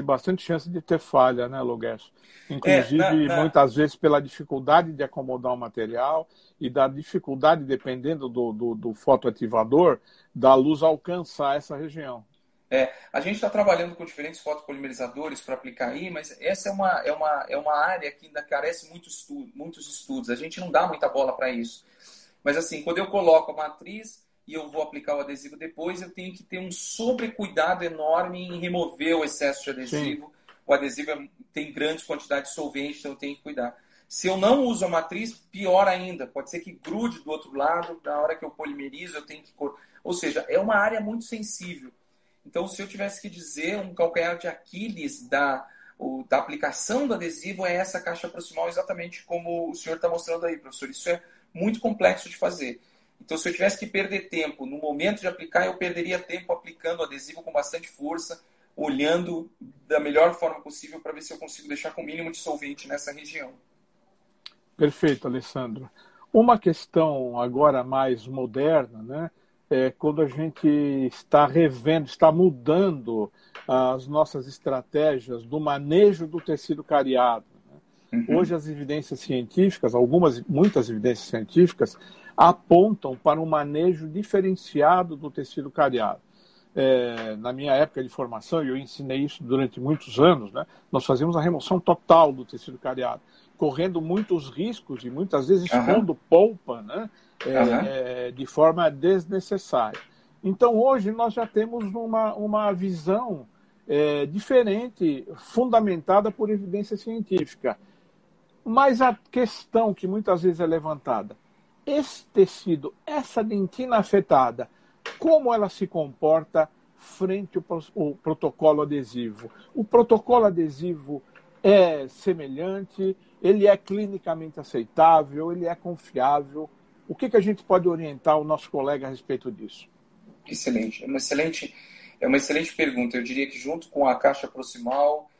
bastante chance de ter falha, né, Loguesso? Inclusive, muitas vezes, pela dificuldade de acomodar o material e da dificuldade, dependendo do fotoativador, da luz alcançar essa região. A gente está trabalhando com diferentes fotopolimerizadores para aplicar aí, mas essa é uma área que ainda carece muitos estudos. A gente não dá muita bola para isso. Mas assim, quando eu coloco a matriz e eu vou aplicar o adesivo depois, eu tenho que ter um sobrecuidado enorme em remover o excesso de adesivo. Sim. O adesivo tem grandes quantidades de solvente, então eu tenho que cuidar. Se eu não uso a matriz, pior ainda. Pode ser que grude do outro lado, na hora que eu polimerizo, eu tenho que... Ou seja, é uma área muito sensível. Então, se eu tivesse que dizer, um calcanhar de Aquiles da aplicação do adesivo é essa caixa proximal, exatamente como o senhor está mostrando aí, professor. Isso é muito complexo de fazer. Então, se eu tivesse que perder tempo no momento de aplicar, eu perderia tempo aplicando o adesivo com bastante força, olhando da melhor forma possível para ver se eu consigo deixar com o mínimo de solvente nessa região. Perfeito, Alessandro. Uma questão agora mais moderna, né? Quando a gente está revendo, está mudando as nossas estratégias do manejo do tecido cariado. Né? Uhum. Hoje as evidências científicas, muitas evidências científicas, apontam para um manejo diferenciado do tecido cariado. Na minha época de formação, e eu ensinei isso durante muitos anos, né? Nós fazíamos a remoção total do tecido cariado, correndo muitos riscos e muitas vezes expondo polpa, né? De forma desnecessária. Então, hoje, nós já temos uma visão diferente, fundamentada por evidência científica. Mas a questão que muitas vezes é levantada, esse tecido, essa dentina afetada, como ela se comporta frente ao protocolo adesivo? O protocolo adesivo é semelhante, ele é clinicamente aceitável, ele é confiável. O que a gente pode orientar o nosso colega a respeito disso? Excelente. É uma excelente pergunta. Eu diria que junto com a caixa proximal,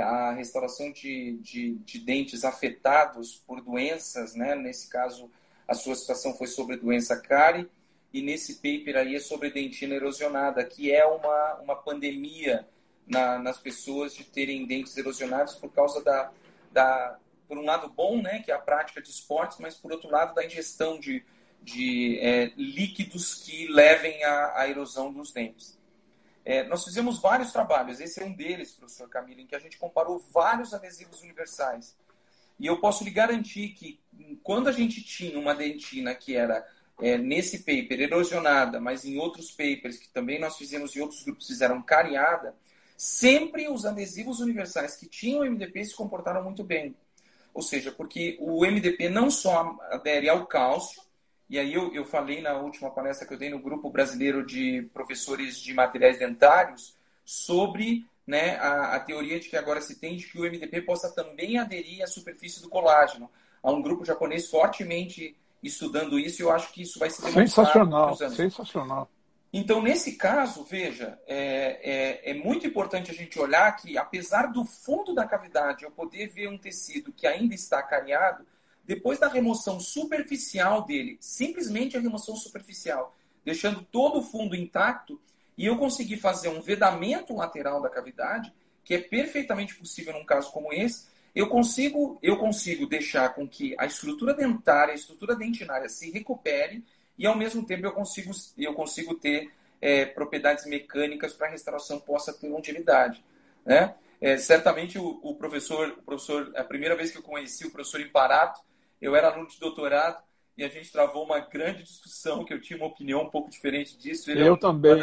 a restauração de dentes afetados por doenças, né? Nesse caso, a sua situação foi sobre doença cárie, e nesse paper aí é sobre dentina erosionada, que é uma pandemia nas pessoas de terem dentes erosionados por causa por um lado bom, né, que é a prática de esportes, mas por outro lado da ingestão de líquidos que levem à erosão dos dentes. Nós fizemos vários trabalhos, esse é um deles, professor Camilo, em que a gente comparou vários adesivos universais. E eu posso lhe garantir que quando a gente tinha uma dentina que era, nesse paper, erosionada, mas em outros papers que também nós fizemos e outros grupos fizeram cariada, sempre os adesivos universais que tinham MDP se comportaram muito bem. Ou seja, porque o MDP não só adere ao cálcio, e aí eu falei na última palestra que eu dei no Grupo Brasileiro de Professores de Materiais Dentários sobre, né, a teoria de que agora se tem de que o MDP possa também aderir à superfície do colágeno. Há um grupo japonês fortemente estudando isso e eu acho que isso vai ser demonstrado nos anos. Sensacional. Então, nesse caso, veja, é muito importante a gente olhar que, apesar do fundo da cavidade eu poder ver um tecido que ainda está cariado, depois da remoção superficial dele, simplesmente a remoção superficial, deixando todo o fundo intacto, e eu conseguir fazer um vedamento lateral da cavidade, que é perfeitamente possível num caso como esse, eu consigo deixar com que a estrutura dentária, a estrutura dentinária se recupere, e ao mesmo tempo eu consigo ter propriedades mecânicas para a restauração possa ter longevidade, né? Certamente o professor, a primeira vez que eu conheci o professor Imparato, eu era aluno de doutorado e a gente travou uma grande discussão, que eu tinha uma opinião um pouco diferente disso. Ele também.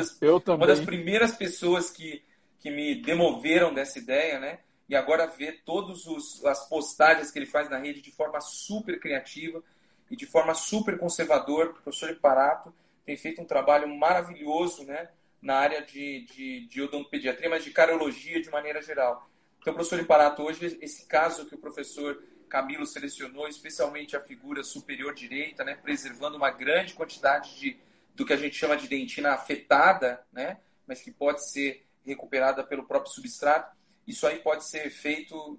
Uma das primeiras pessoas que me demoveram dessa ideia, né? E agora ver todas as postagens que ele faz na rede de forma super criativa e de forma super conservadora. O professor Imparato tem feito um trabalho maravilhoso, né, na área de odontopediatria, mas de cariologia de maneira geral. Então, professor Imparato, hoje esse caso que o professor Camilo selecionou, especialmente a figura superior direita, né, preservando uma grande quantidade do que a gente chama de dentina afetada, né, mas que pode ser recuperada pelo próprio substrato. isso aí pode ser feito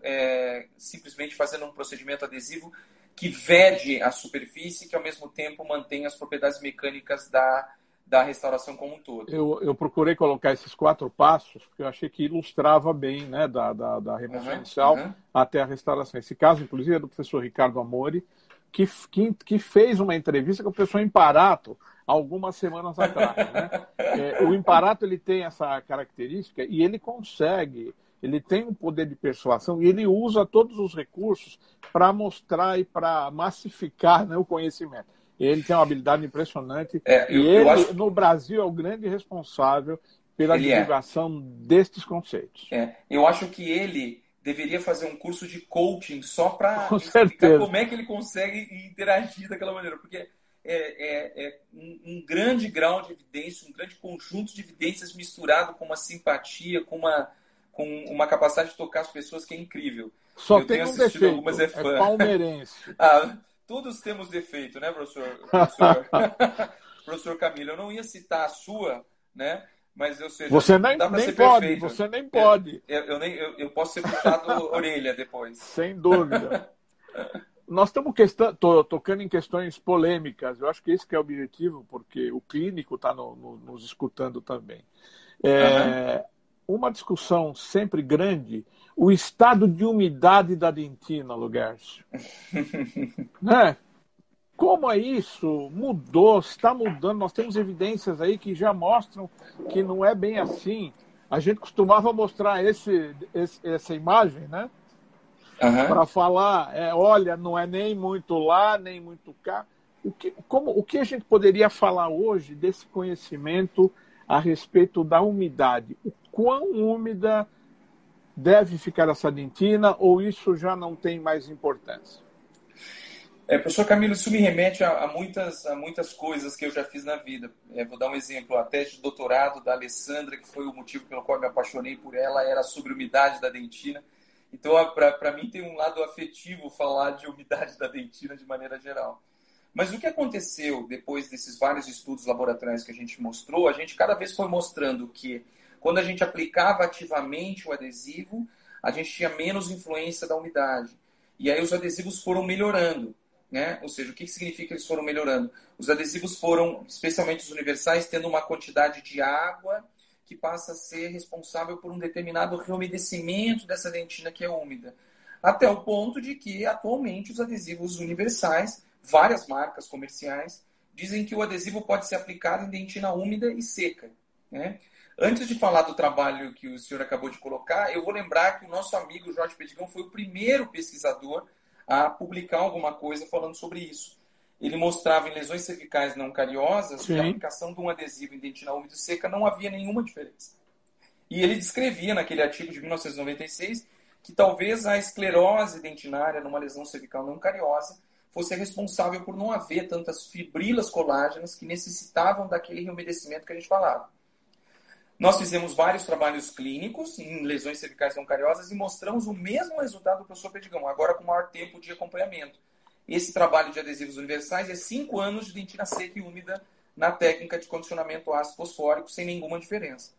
simplesmente fazendo um procedimento adesivo que vede a superfície, que ao mesmo tempo mantém as propriedades mecânicas da restauração como um todo. Eu procurei colocar esses 4 passos, porque eu achei que ilustrava bem, né, da remoção inicial até a restauração. Esse caso, inclusive, é do professor Ricardo Amori, que fez uma entrevista com o professor Imparato algumas semanas atrás. Né? O Imparato ele tem essa característica e ele consegue, ele tem um poder de persuasão e ele usa todos os recursos para mostrar e para massificar, né, o conhecimento. Ele tem uma habilidade impressionante eu acho... no Brasil, é o grande responsável pela divulgação destes conceitos. Eu acho que ele deveria fazer um curso de coaching só para explicar como é que ele consegue interagir daquela maneira, porque é um grande grau de evidência, um grande conjunto de evidências misturado com uma simpatia, com uma capacidade de tocar as pessoas que é incrível. Só tem um defeito, é palmeirense. Todos temos defeito, né, professor? Professor Camilo, eu não ia citar a sua, né? Mas você nem pode, você nem pode. Eu posso ser puxado orelha depois. Sem dúvida. Nós estamos tocando em questões polêmicas. Eu acho que esse que é o objetivo, porque o clínico está nos escutando também. Uma discussão sempre grande, o estado de umidade da dentina, Luguércio. Né? Como é isso? Mudou, está mudando. Nós temos evidências aí que já mostram que não é bem assim. A gente costumava mostrar essa imagem, né? Para falar, olha, não é nem muito lá, nem muito cá. O que a gente poderia falar hoje desse conhecimento a respeito da umidade? O quão úmida deve ficar essa dentina ou isso já não tem mais importância? Professor Camilo, isso me remete a muitas coisas que eu já fiz na vida. Vou dar um exemplo. A tese de doutorado da Alessandra, que foi o motivo pelo qual eu me apaixonei por ela, era sobre umidade da dentina. Então, para mim, tem um lado afetivo falar de umidade da dentina de maneira geral. Mas o que aconteceu depois desses vários estudos laboratoriais que a gente mostrou, a gente cada vez foi mostrando que quando a gente aplicava ativamente o adesivo, a gente tinha menos influência da umidade. E aí os adesivos foram melhorando. Né? Ou seja, o que significa que eles foram melhorando? Os adesivos foram, especialmente os universais, tendo uma quantidade de água que passa a ser responsável por um determinado reumedecimento dessa dentina que é úmida. Até o ponto de que, atualmente, os adesivos universais, várias marcas comerciais, dizem que o adesivo pode ser aplicado em dentina úmida e seca. Né? Antes de falar do trabalho que o senhor acabou de colocar, eu vou lembrar que o nosso amigo Jorge Pedigão foi o primeiro pesquisador a publicar alguma coisa falando sobre isso. Ele mostrava em lesões cervicais não cariosas que a aplicação de um adesivo em dentina úmida e seca não havia nenhuma diferença. E ele descrevia naquele artigo de 1996 que talvez a esclerose dentinária numa lesão cervical não cariosa fosse responsável por não haver tantas fibrilas colágenas que necessitavam daquele reumedecimento que a gente falava. Nós fizemos vários trabalhos clínicos em lesões cervicais não cariosas e mostramos o mesmo resultado do professor Pedigão, agora com maior tempo de acompanhamento. Esse trabalho de adesivos universais é 5 anos de dentina seca e úmida na técnica de condicionamento ácido fosfórico, sem nenhuma diferença.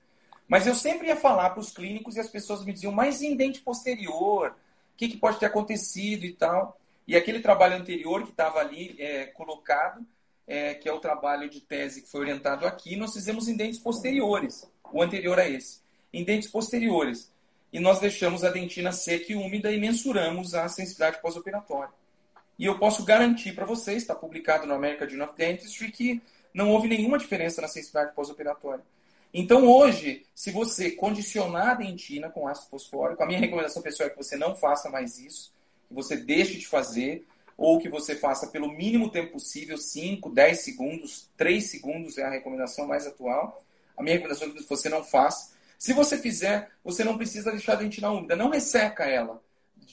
Mas eu sempre ia falar para os clínicos e as pessoas me diziam, mas em dente posterior, o que pode ter acontecido e tal? E aquele trabalho anterior que estava ali colocado, que é o trabalho de tese que foi orientado aqui, nós fizemos em dentes posteriores. O anterior a esse, em dentes posteriores. E nós deixamos a dentina seca e úmida e mensuramos a sensibilidade pós-operatória. E eu posso garantir para vocês, está publicado no American Journal of Dentistry, que não houve nenhuma diferença na sensibilidade pós-operatória. Então, hoje, se você condicionar a dentina com ácido fosfórico, a minha recomendação pessoal é que você não faça mais isso, que você deixe de fazer, ou que você faça pelo mínimo tempo possível, 5, 10 segundos, 3 segundos é a recomendação mais atual. A minha recomendação é que você não faça. Se você fizer, você não precisa deixar a dentina úmida. Não resseca ela.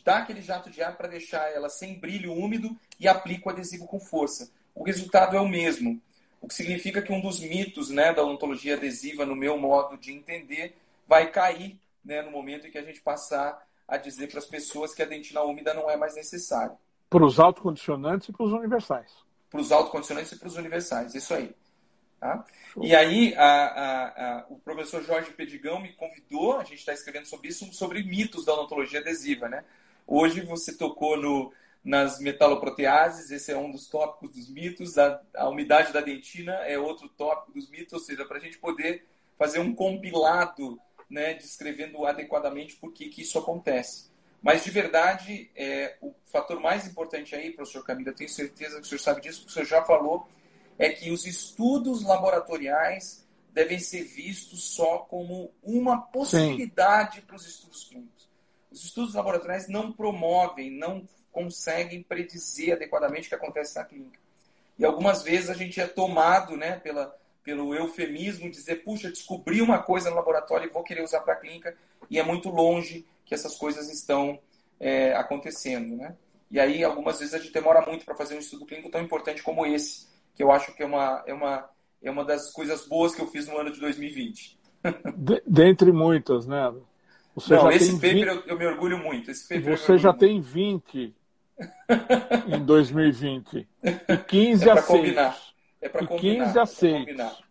Dá aquele jato de ar para deixar ela sem brilho úmido e aplica o adesivo com força. O resultado é o mesmo. O que significa que um dos mitos, né, da odontologia adesiva, no meu modo de entender, vai cair, né, no momento em que a gente passar a dizer para as pessoas que a dentina úmida não é mais necessária. Para os autocondicionantes e para os universais. Para os autocondicionantes e para os universais, isso aí. Tá? Show. E aí, o professor Jorge Pedigão me convidou, a gente está escrevendo sobre isso, sobre mitos da odontologia adesiva, né? Hoje você tocou nas metaloproteases, esse é um dos tópicos dos mitos, a umidade da dentina é outro tópico dos mitos, ou seja, para a gente poder fazer um compilado, né, descrevendo adequadamente por que isso acontece. Mas, de verdade, o fator mais importante aí, professor Camilo, eu tenho certeza que o senhor sabe disso, porque o senhor já falou, é que os estudos laboratoriais devem ser vistos só como uma possibilidade para os estudos clínicos. Os estudos laboratoriais não promovem, não conseguem predizer adequadamente o que acontece na clínica. E algumas vezes a gente é tomado, né, pelo eufemismo de dizer, puxa, descobri uma coisa no laboratório e vou querer usar para a clínica, e é muito longe que essas coisas estão acontecendo, né? E aí, algumas vezes, a gente demora muito para fazer um estudo clínico tão importante como esse, que eu acho que é uma das coisas boas que eu fiz no ano de 2020. Dentre muitas, né? Você Não, já esse tem paper eu me orgulho muito. Esse paper Você já tem 20 em 2020 e 15 para combinar. aceitos. É para E combinar. 15 aceitos.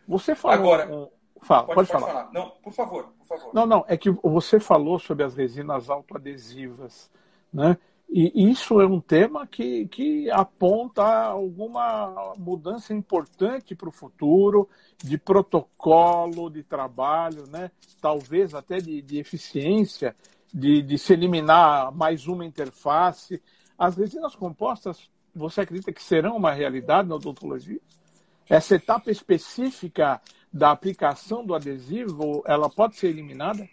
Você Agora, falou... pode falar. falar. Não, por favor. Não, é que você falou sobre as resinas autoadesivas, né? E isso é um tema que aponta alguma mudança importante para o futuro, de protocolo de trabalho, né? Talvez até de eficiência, de se eliminar mais uma interface. As resinas compostas, você acredita que serão uma realidade na odontologia? Essa etapa específica da aplicação do adesivo, ela pode ser eliminada?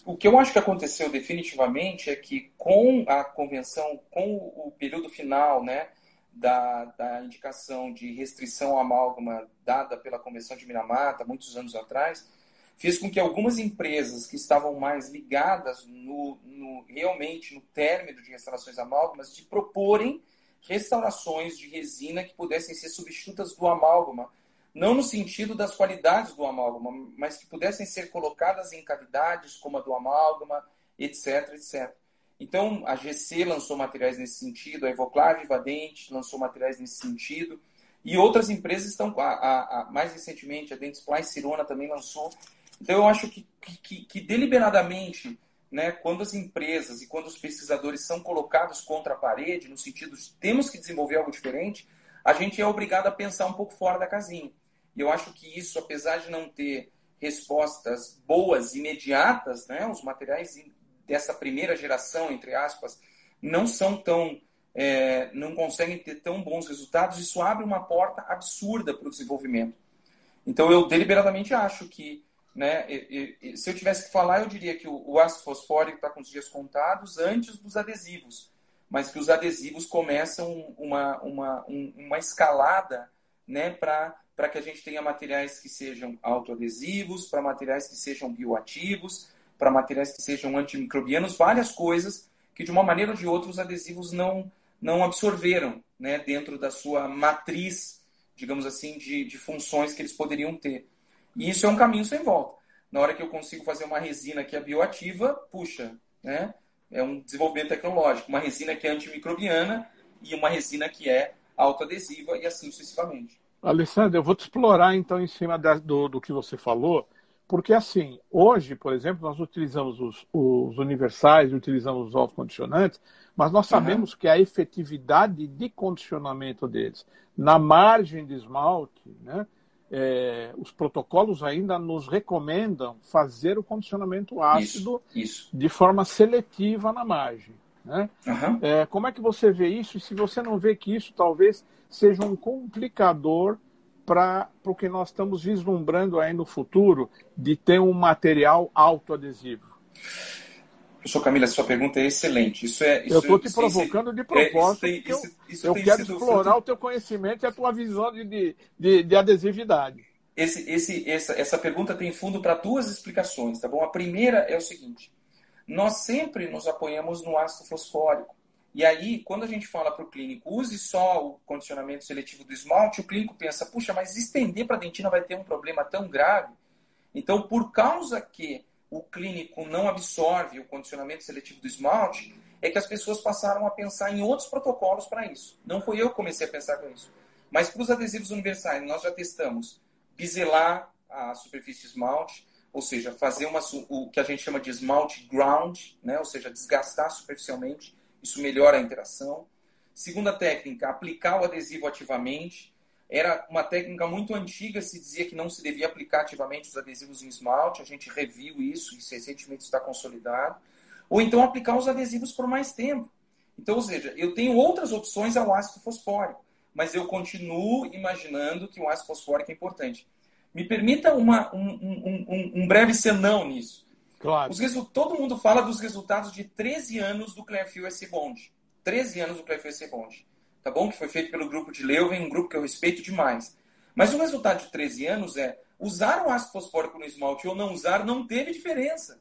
O que eu acho que aconteceu definitivamente é que com a convenção, com o período final, né, da indicação de restrição ao amálgama dada pela Convenção de Minamata, muitos anos atrás, fez com que algumas empresas que estavam mais ligadas realmente no término de restaurações amálgamas, de proporem restaurações de resina que pudessem ser substitutas do amálgama, não no sentido das qualidades do amálgama, mas que pudessem ser colocadas em cavidades como a do amálgama, etc, etc. Então, a GC lançou materiais nesse sentido, a Evoclave Vadente lançou materiais nesse sentido, e outras empresas estão, mais recentemente, a Dentsply Cirona também lançou. Então, eu acho que deliberadamente, né, quando as empresas e quando os pesquisadores são colocados contra a parede, no sentido de temos que desenvolver algo diferente, a gente é obrigado a pensar um pouco fora da casinha. E eu acho que isso, apesar de não ter respostas boas, imediatas, né, os materiais dessa primeira geração, entre aspas, não são tão... não conseguem ter tão bons resultados, isso abre uma porta absurda para o desenvolvimento. Então, eu deliberadamente acho que, né, se eu tivesse que falar, eu diria que o ácido fosfórico está com os dias contados antes dos adesivos, mas que os adesivos começam uma escalada, né, para que a gente tenha materiais que sejam autoadesivos, para materiais que sejam bioativos, para materiais que sejam antimicrobianos, várias coisas que, de uma maneira ou de outra, os adesivos não absorveram, né, dentro da sua matriz, digamos assim, de funções que eles poderiam ter. E isso é um caminho sem volta. Na hora que eu consigo fazer uma resina que é bioativa, puxa, né, é um desenvolvimento tecnológico. Uma resina que é antimicrobiana e uma resina que é autoadesiva e assim sucessivamente. Alessandro, eu vou te explorar então em cima do que você falou, porque assim, hoje, por exemplo, nós utilizamos os universais, utilizamos os autocondicionantes, mas nós sabemos que a efetividade de condicionamento deles na margem de esmalte, né, os protocolos ainda nos recomendam fazer o condicionamento ácido isso. de forma seletiva na margem. Né? Como é que você vê isso? E se você não vê que isso talvez seja um complicador para o que nós estamos vislumbrando aí no futuro de ter um material autoadesivo? Professor Camila, sua pergunta é excelente. Eu estou te provocando de propósito, porque eu quero explorar o teu conhecimento e a tua visão de adesividade. Essa pergunta tem fundo para duas explicações, tá bom? A primeira é o seguinte: nós sempre nos apoiamos no ácido fosfórico. E aí, quando a gente fala para o clínico, use só o condicionamento seletivo do esmalte, o clínico pensa, puxa, mas estender para a dentina vai ter um problema tão grave? Então, por causa que o clínico não absorve o condicionamento seletivo do esmalte, é que as pessoas passaram a pensar em outros protocolos para isso. Não foi eu que comecei a pensar com isso. Mas para os adesivos universais, nós já testamos biselar a superfície de esmalte, ou seja, fazer o que a gente chama de esmalte ground, né? Ou seja, desgastar superficialmente, isso melhora a interação. Segunda técnica, aplicar o adesivo ativamente. Era uma técnica muito antiga, se dizia que não se devia aplicar ativamente os adesivos em esmalte, a gente reviu isso, e recentemente está consolidado. Ou então aplicar os adesivos por mais tempo. Então, ou seja, eu tenho outras opções ao ácido fosfórico, mas eu continuo imaginando que o ácido fosfórico é importante. Me permita um breve senão nisso. Claro. Todo mundo fala dos resultados de 13 anos do Clearfield SC Bond. 13 anos do Clearfield SC Bond. Tá bom? Que foi feito pelo grupo de Leuven, um grupo que eu respeito demais. Mas o resultado de 13 anos é usar o ácido fosfórico no esmalte ou não usar não teve diferença.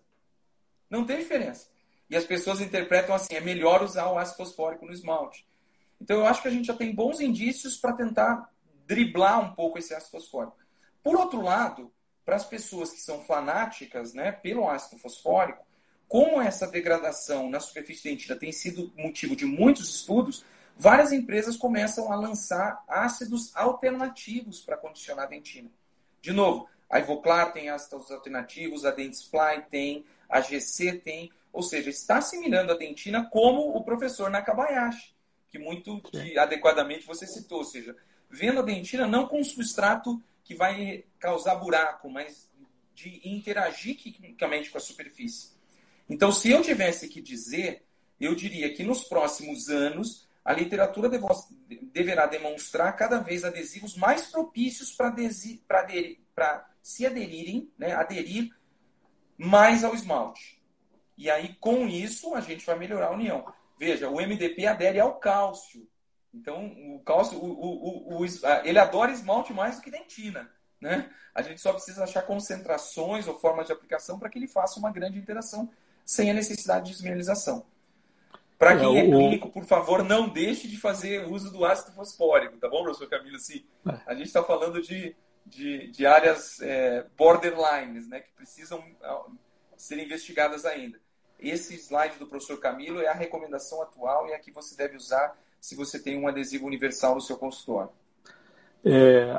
Não teve diferença. E as pessoas interpretam assim, é melhor usar o ácido fosfórico no esmalte. Então eu acho que a gente já tem bons indícios para tentar driblar um pouco esse ácido fosfórico. Por outro lado, para as pessoas que são fanáticas, né, pelo ácido fosfórico, como essa degradação na superfície dentina tem sido motivo de muitos estudos, várias empresas começam a lançar ácidos alternativos para condicionar a dentina. De novo, a Ivoclar tem ácidos alternativos, a Dentsply tem, a GC tem, ou seja, está assimilando a dentina como o professor Nakabayashi, que adequadamente você citou, ou seja, vendo a dentina não com um substrato que vai causar buraco, mas de interagir quimicamente com a superfície. Então, se eu tivesse que dizer, eu diria que nos próximos anos, a literatura deverá demonstrar cada vez adesivos mais propícios para se aderirem, né, aderir mais ao esmalte. E aí, com isso, a gente vai melhorar a união. Veja, o MDP adere ao cálcio. Então, o cálcio, ele adora esmalte mais do que dentina, né? A gente só precisa achar concentrações ou formas de aplicação para que ele faça uma grande interação sem a necessidade de esmineralização. Para quem é clínico, por favor, não deixe de fazer uso do ácido fosfórico, tá bom, professor Camilo? Sim, a gente está falando de áreas borderlines, né, que precisam ser investigadas ainda. Esse slide do professor Camilo é a recomendação atual e é a que você deve usar se você tem um adesivo universal no seu consultório.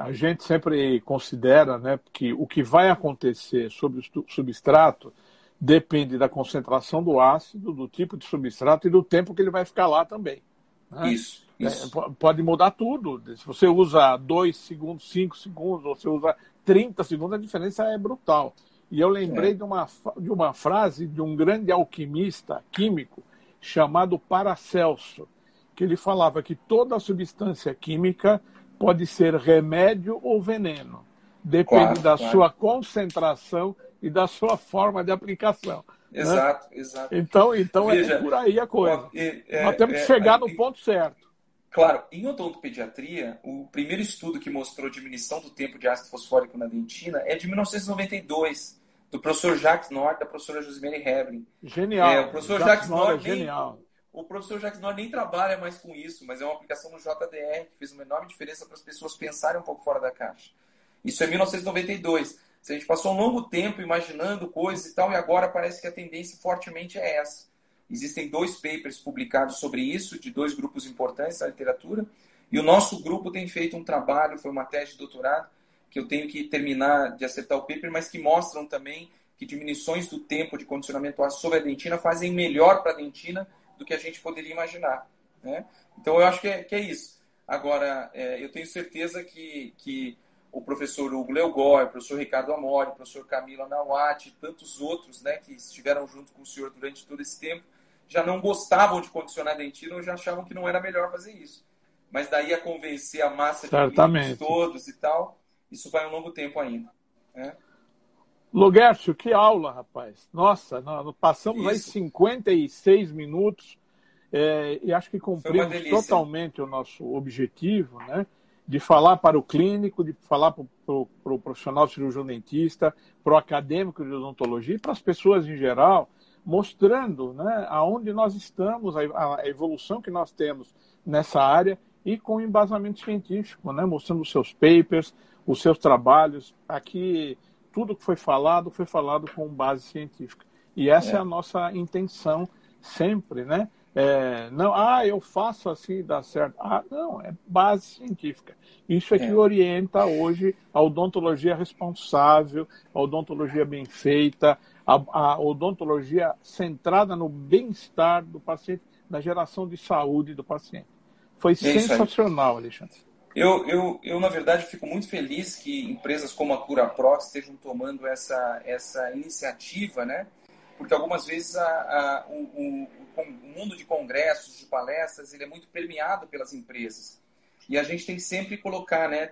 A gente sempre considera, né, que o que vai acontecer sobre o substrato depende da concentração do ácido, do tipo de substrato e do tempo que ele vai ficar lá também. Né? Isso. Pode mudar tudo. Se você usa 2 segundos, 5 segundos, ou você usa 30 segundos, a diferença é brutal. E eu lembrei de uma frase de um grande alquimista químico chamado Paracelso, que ele falava que toda substância química pode ser remédio ou veneno. Depende da sua concentração e da sua forma de aplicação. Exato, né? exato. Então Veja, é por aí a coisa. Nós temos que chegar no ponto certo. Claro, em odontopediatria, o primeiro estudo que mostrou diminuição do tempo de ácido fosfórico na dentina é de 1992, do professor Jacques Nord e da professora Josemary Hebring. Genial. O professor Jacques Nord genial. O professor Jacques Nord nem trabalha mais com isso, mas é uma aplicação no JDR que fez uma enorme diferença para as pessoas pensarem um pouco fora da caixa. Isso é 1992. A gente passou um longo tempo imaginando coisas e tal, e agora parece que a tendência fortemente é essa. Existem 2 papers publicados sobre isso, de 2 grupos importantes da literatura, e o nosso grupo tem feito um trabalho, foi uma tese de doutorado, que eu tenho que terminar de acertar o paper, mas que mostram também que diminuições do tempo de condicionamento ácido sobre a dentina fazem melhor para a dentina do que a gente poderia imaginar. Né? Então, eu acho que é isso. Agora, eu tenho certeza que o professor Hugo Leogói, o professor Ricardo Amori, o professor Camilo Anawati e tantos outros, né, que estiveram junto com o senhor durante todo esse tempo, já não gostavam de condicionar a dentina ou já achavam que não era melhor fazer isso. Mas daí a convencer a massa de clínicos todos e tal, isso vai um longo tempo ainda. Né? Luguércio, que aula, rapaz. Nossa, nós passamos aí 56 minutos e acho que cumprimos totalmente o nosso objetivo, né? De falar para o clínico, de falar para o profissional cirurgião dentista, para o acadêmico de odontologia e para as pessoas em geral, mostrando, né, aonde nós estamos, a evolução que nós temos nessa área e com embasamento científico, né, mostrando os seus papers, os seus trabalhos. Aqui, tudo que foi falado com base científica. E essa é a nossa intenção sempre, né, Não, eu faço assim, dá certo. Não, é base científica. Isso é que orienta hoje a odontologia responsável, a odontologia bem feita, a odontologia centrada no bem-estar do paciente, na geração de saúde do paciente. Foi sensacional, Alexandre. Eu, na verdade, fico muito feliz que empresas como a CuraProx estejam tomando essa iniciativa, né? Porque algumas vezes o mundo de congressos, de palestras, ele é muito permeado pelas empresas. E a gente tem que sempre colocar, né,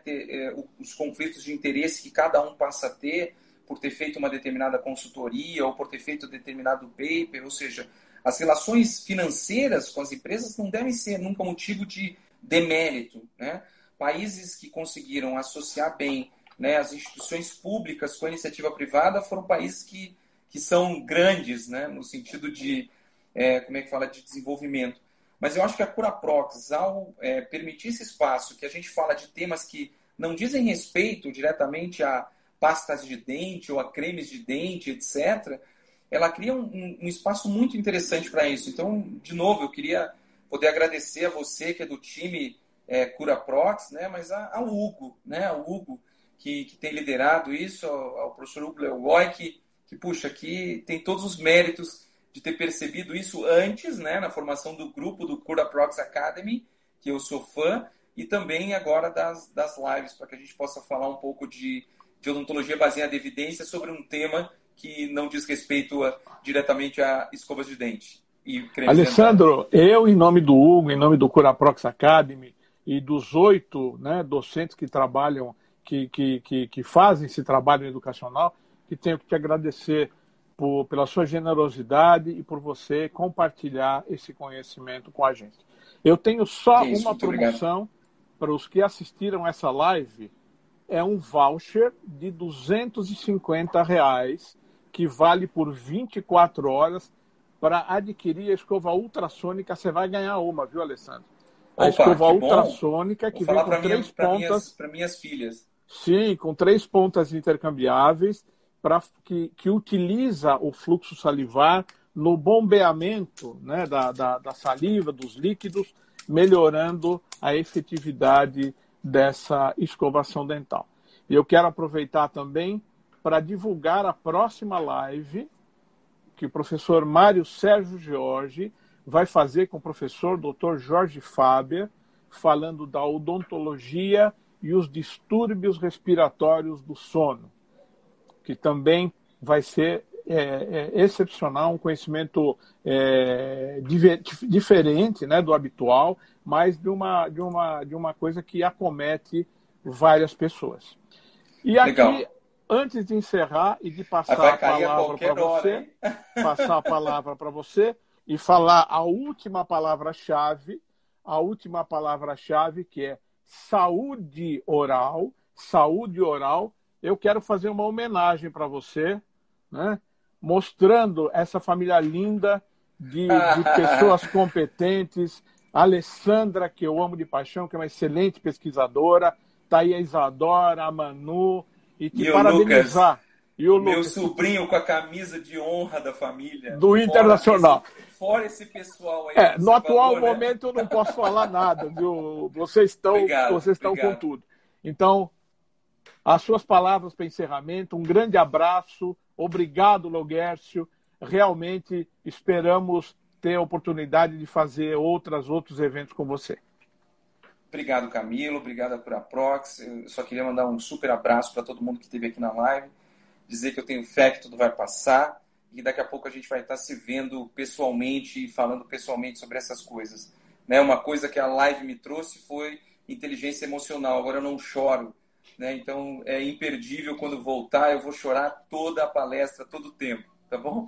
os conflitos de interesse que cada um passa a ter por ter feito uma determinada consultoria ou por ter feito determinado paper. Ou seja, as relações financeiras com as empresas não devem ser nunca motivo de demérito, né? Países que conseguiram associar bem, né, as instituições públicas com a iniciativa privada foram países que são grandes, né, no sentido de, de desenvolvimento. Mas eu acho que a CuraProx, ao permitir esse espaço, que a gente fala de temas que não dizem respeito diretamente a pastas de dente ou a cremes de dente, etc., ela cria um espaço muito interessante para isso. Então, de novo, eu queria poder agradecer a você, que é do time CuraProx, né, mas ao Hugo, né, ao Hugo que tem liderado isso, ao professor Hugo Leroy, que puxa, que tem todos os méritos de ter percebido isso antes, né, na formação do grupo do CuraProx Academy, que eu sou fã, e também agora das lives, para que a gente possa falar um pouco de odontologia baseada em evidência sobre um tema que não diz respeito diretamente a escovas de dente e cremes Alessandro, eu, em nome do Hugo, em nome do CuraProx Academy e dos 8, né, docentes que trabalham, que fazem esse trabalho educacional, que tenho que te agradecer pela sua generosidade e por você compartilhar esse conhecimento com a gente. Eu tenho só uma promoção para os que assistiram essa live, é um voucher de R$250 que vale por 24 horas para adquirir a escova ultrassônica. Você vai ganhar uma, viu, Alessandro? A escova ultrassônica que vem com 3 pontas. Para minhas filhas. Sim, com 3 pontas intercambiáveis, que utiliza o fluxo salivar no bombeamento, né, da saliva, dos líquidos, melhorando a efetividade dessa escovação dental. E eu quero aproveitar também para divulgar a próxima live que o professor Mário Sérgio Jorge vai fazer com o professor Dr. Jorge Faber, falando da odontologia e os distúrbios respiratórios do sono, que também vai ser excepcional, um conhecimento diferente, né, do habitual, mas de uma coisa que acomete várias pessoas. E aqui, legal, antes de encerrar e de passar a palavra para você, passar a palavra para você e falar a última palavra-chave, que é saúde oral, eu quero fazer uma homenagem para você, né? Mostrando essa família linda de pessoas competentes. A Alessandra, que eu amo de paixão, que é uma excelente pesquisadora, tá aí a Isadora, a Manu, e te parabenizar. E o Lucas, meu sobrinho com a camisa de honra da família. Do Internacional. Fora esse pessoal aí. No atual momento eu não posso falar nada, viu? Vocês estão com tudo. Então, as suas palavras para encerramento, um grande abraço, obrigado, Logércio. Realmente esperamos ter a oportunidade de fazer outros eventos com você. Obrigado, Camilo, obrigado a CuraProx. Eu só queria mandar um super abraço para todo mundo que esteve aqui na live, dizer que eu tenho fé que tudo vai passar e daqui a pouco a gente vai estar se vendo pessoalmente e falando pessoalmente sobre essas coisas. Uma coisa que a live me trouxe foi inteligência emocional. Agora eu não choro. Então é imperdível, quando voltar eu vou chorar toda a palestra, todo o tempo, tá bom?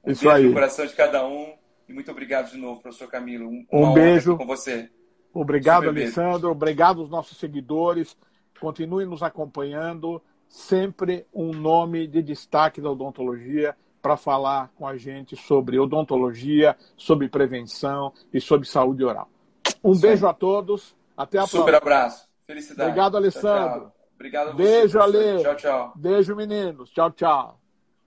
Isso aí. No coração de cada um e muito obrigado de novo, professor Camilo. Um beijo com você. Obrigado, Alessandro. Obrigado aos nossos seguidores. Continue nos acompanhando. Sempre um nome de destaque da odontologia para falar com a gente sobre odontologia, sobre prevenção e sobre saúde oral. Um beijo a todos. Até a próxima. Super abraço. Felicidade. Obrigado, Alessandro. Tchau, tchau. Obrigado a você. Beijo, Ale. Tchau, tchau. Beijo, meninos. Tchau, tchau.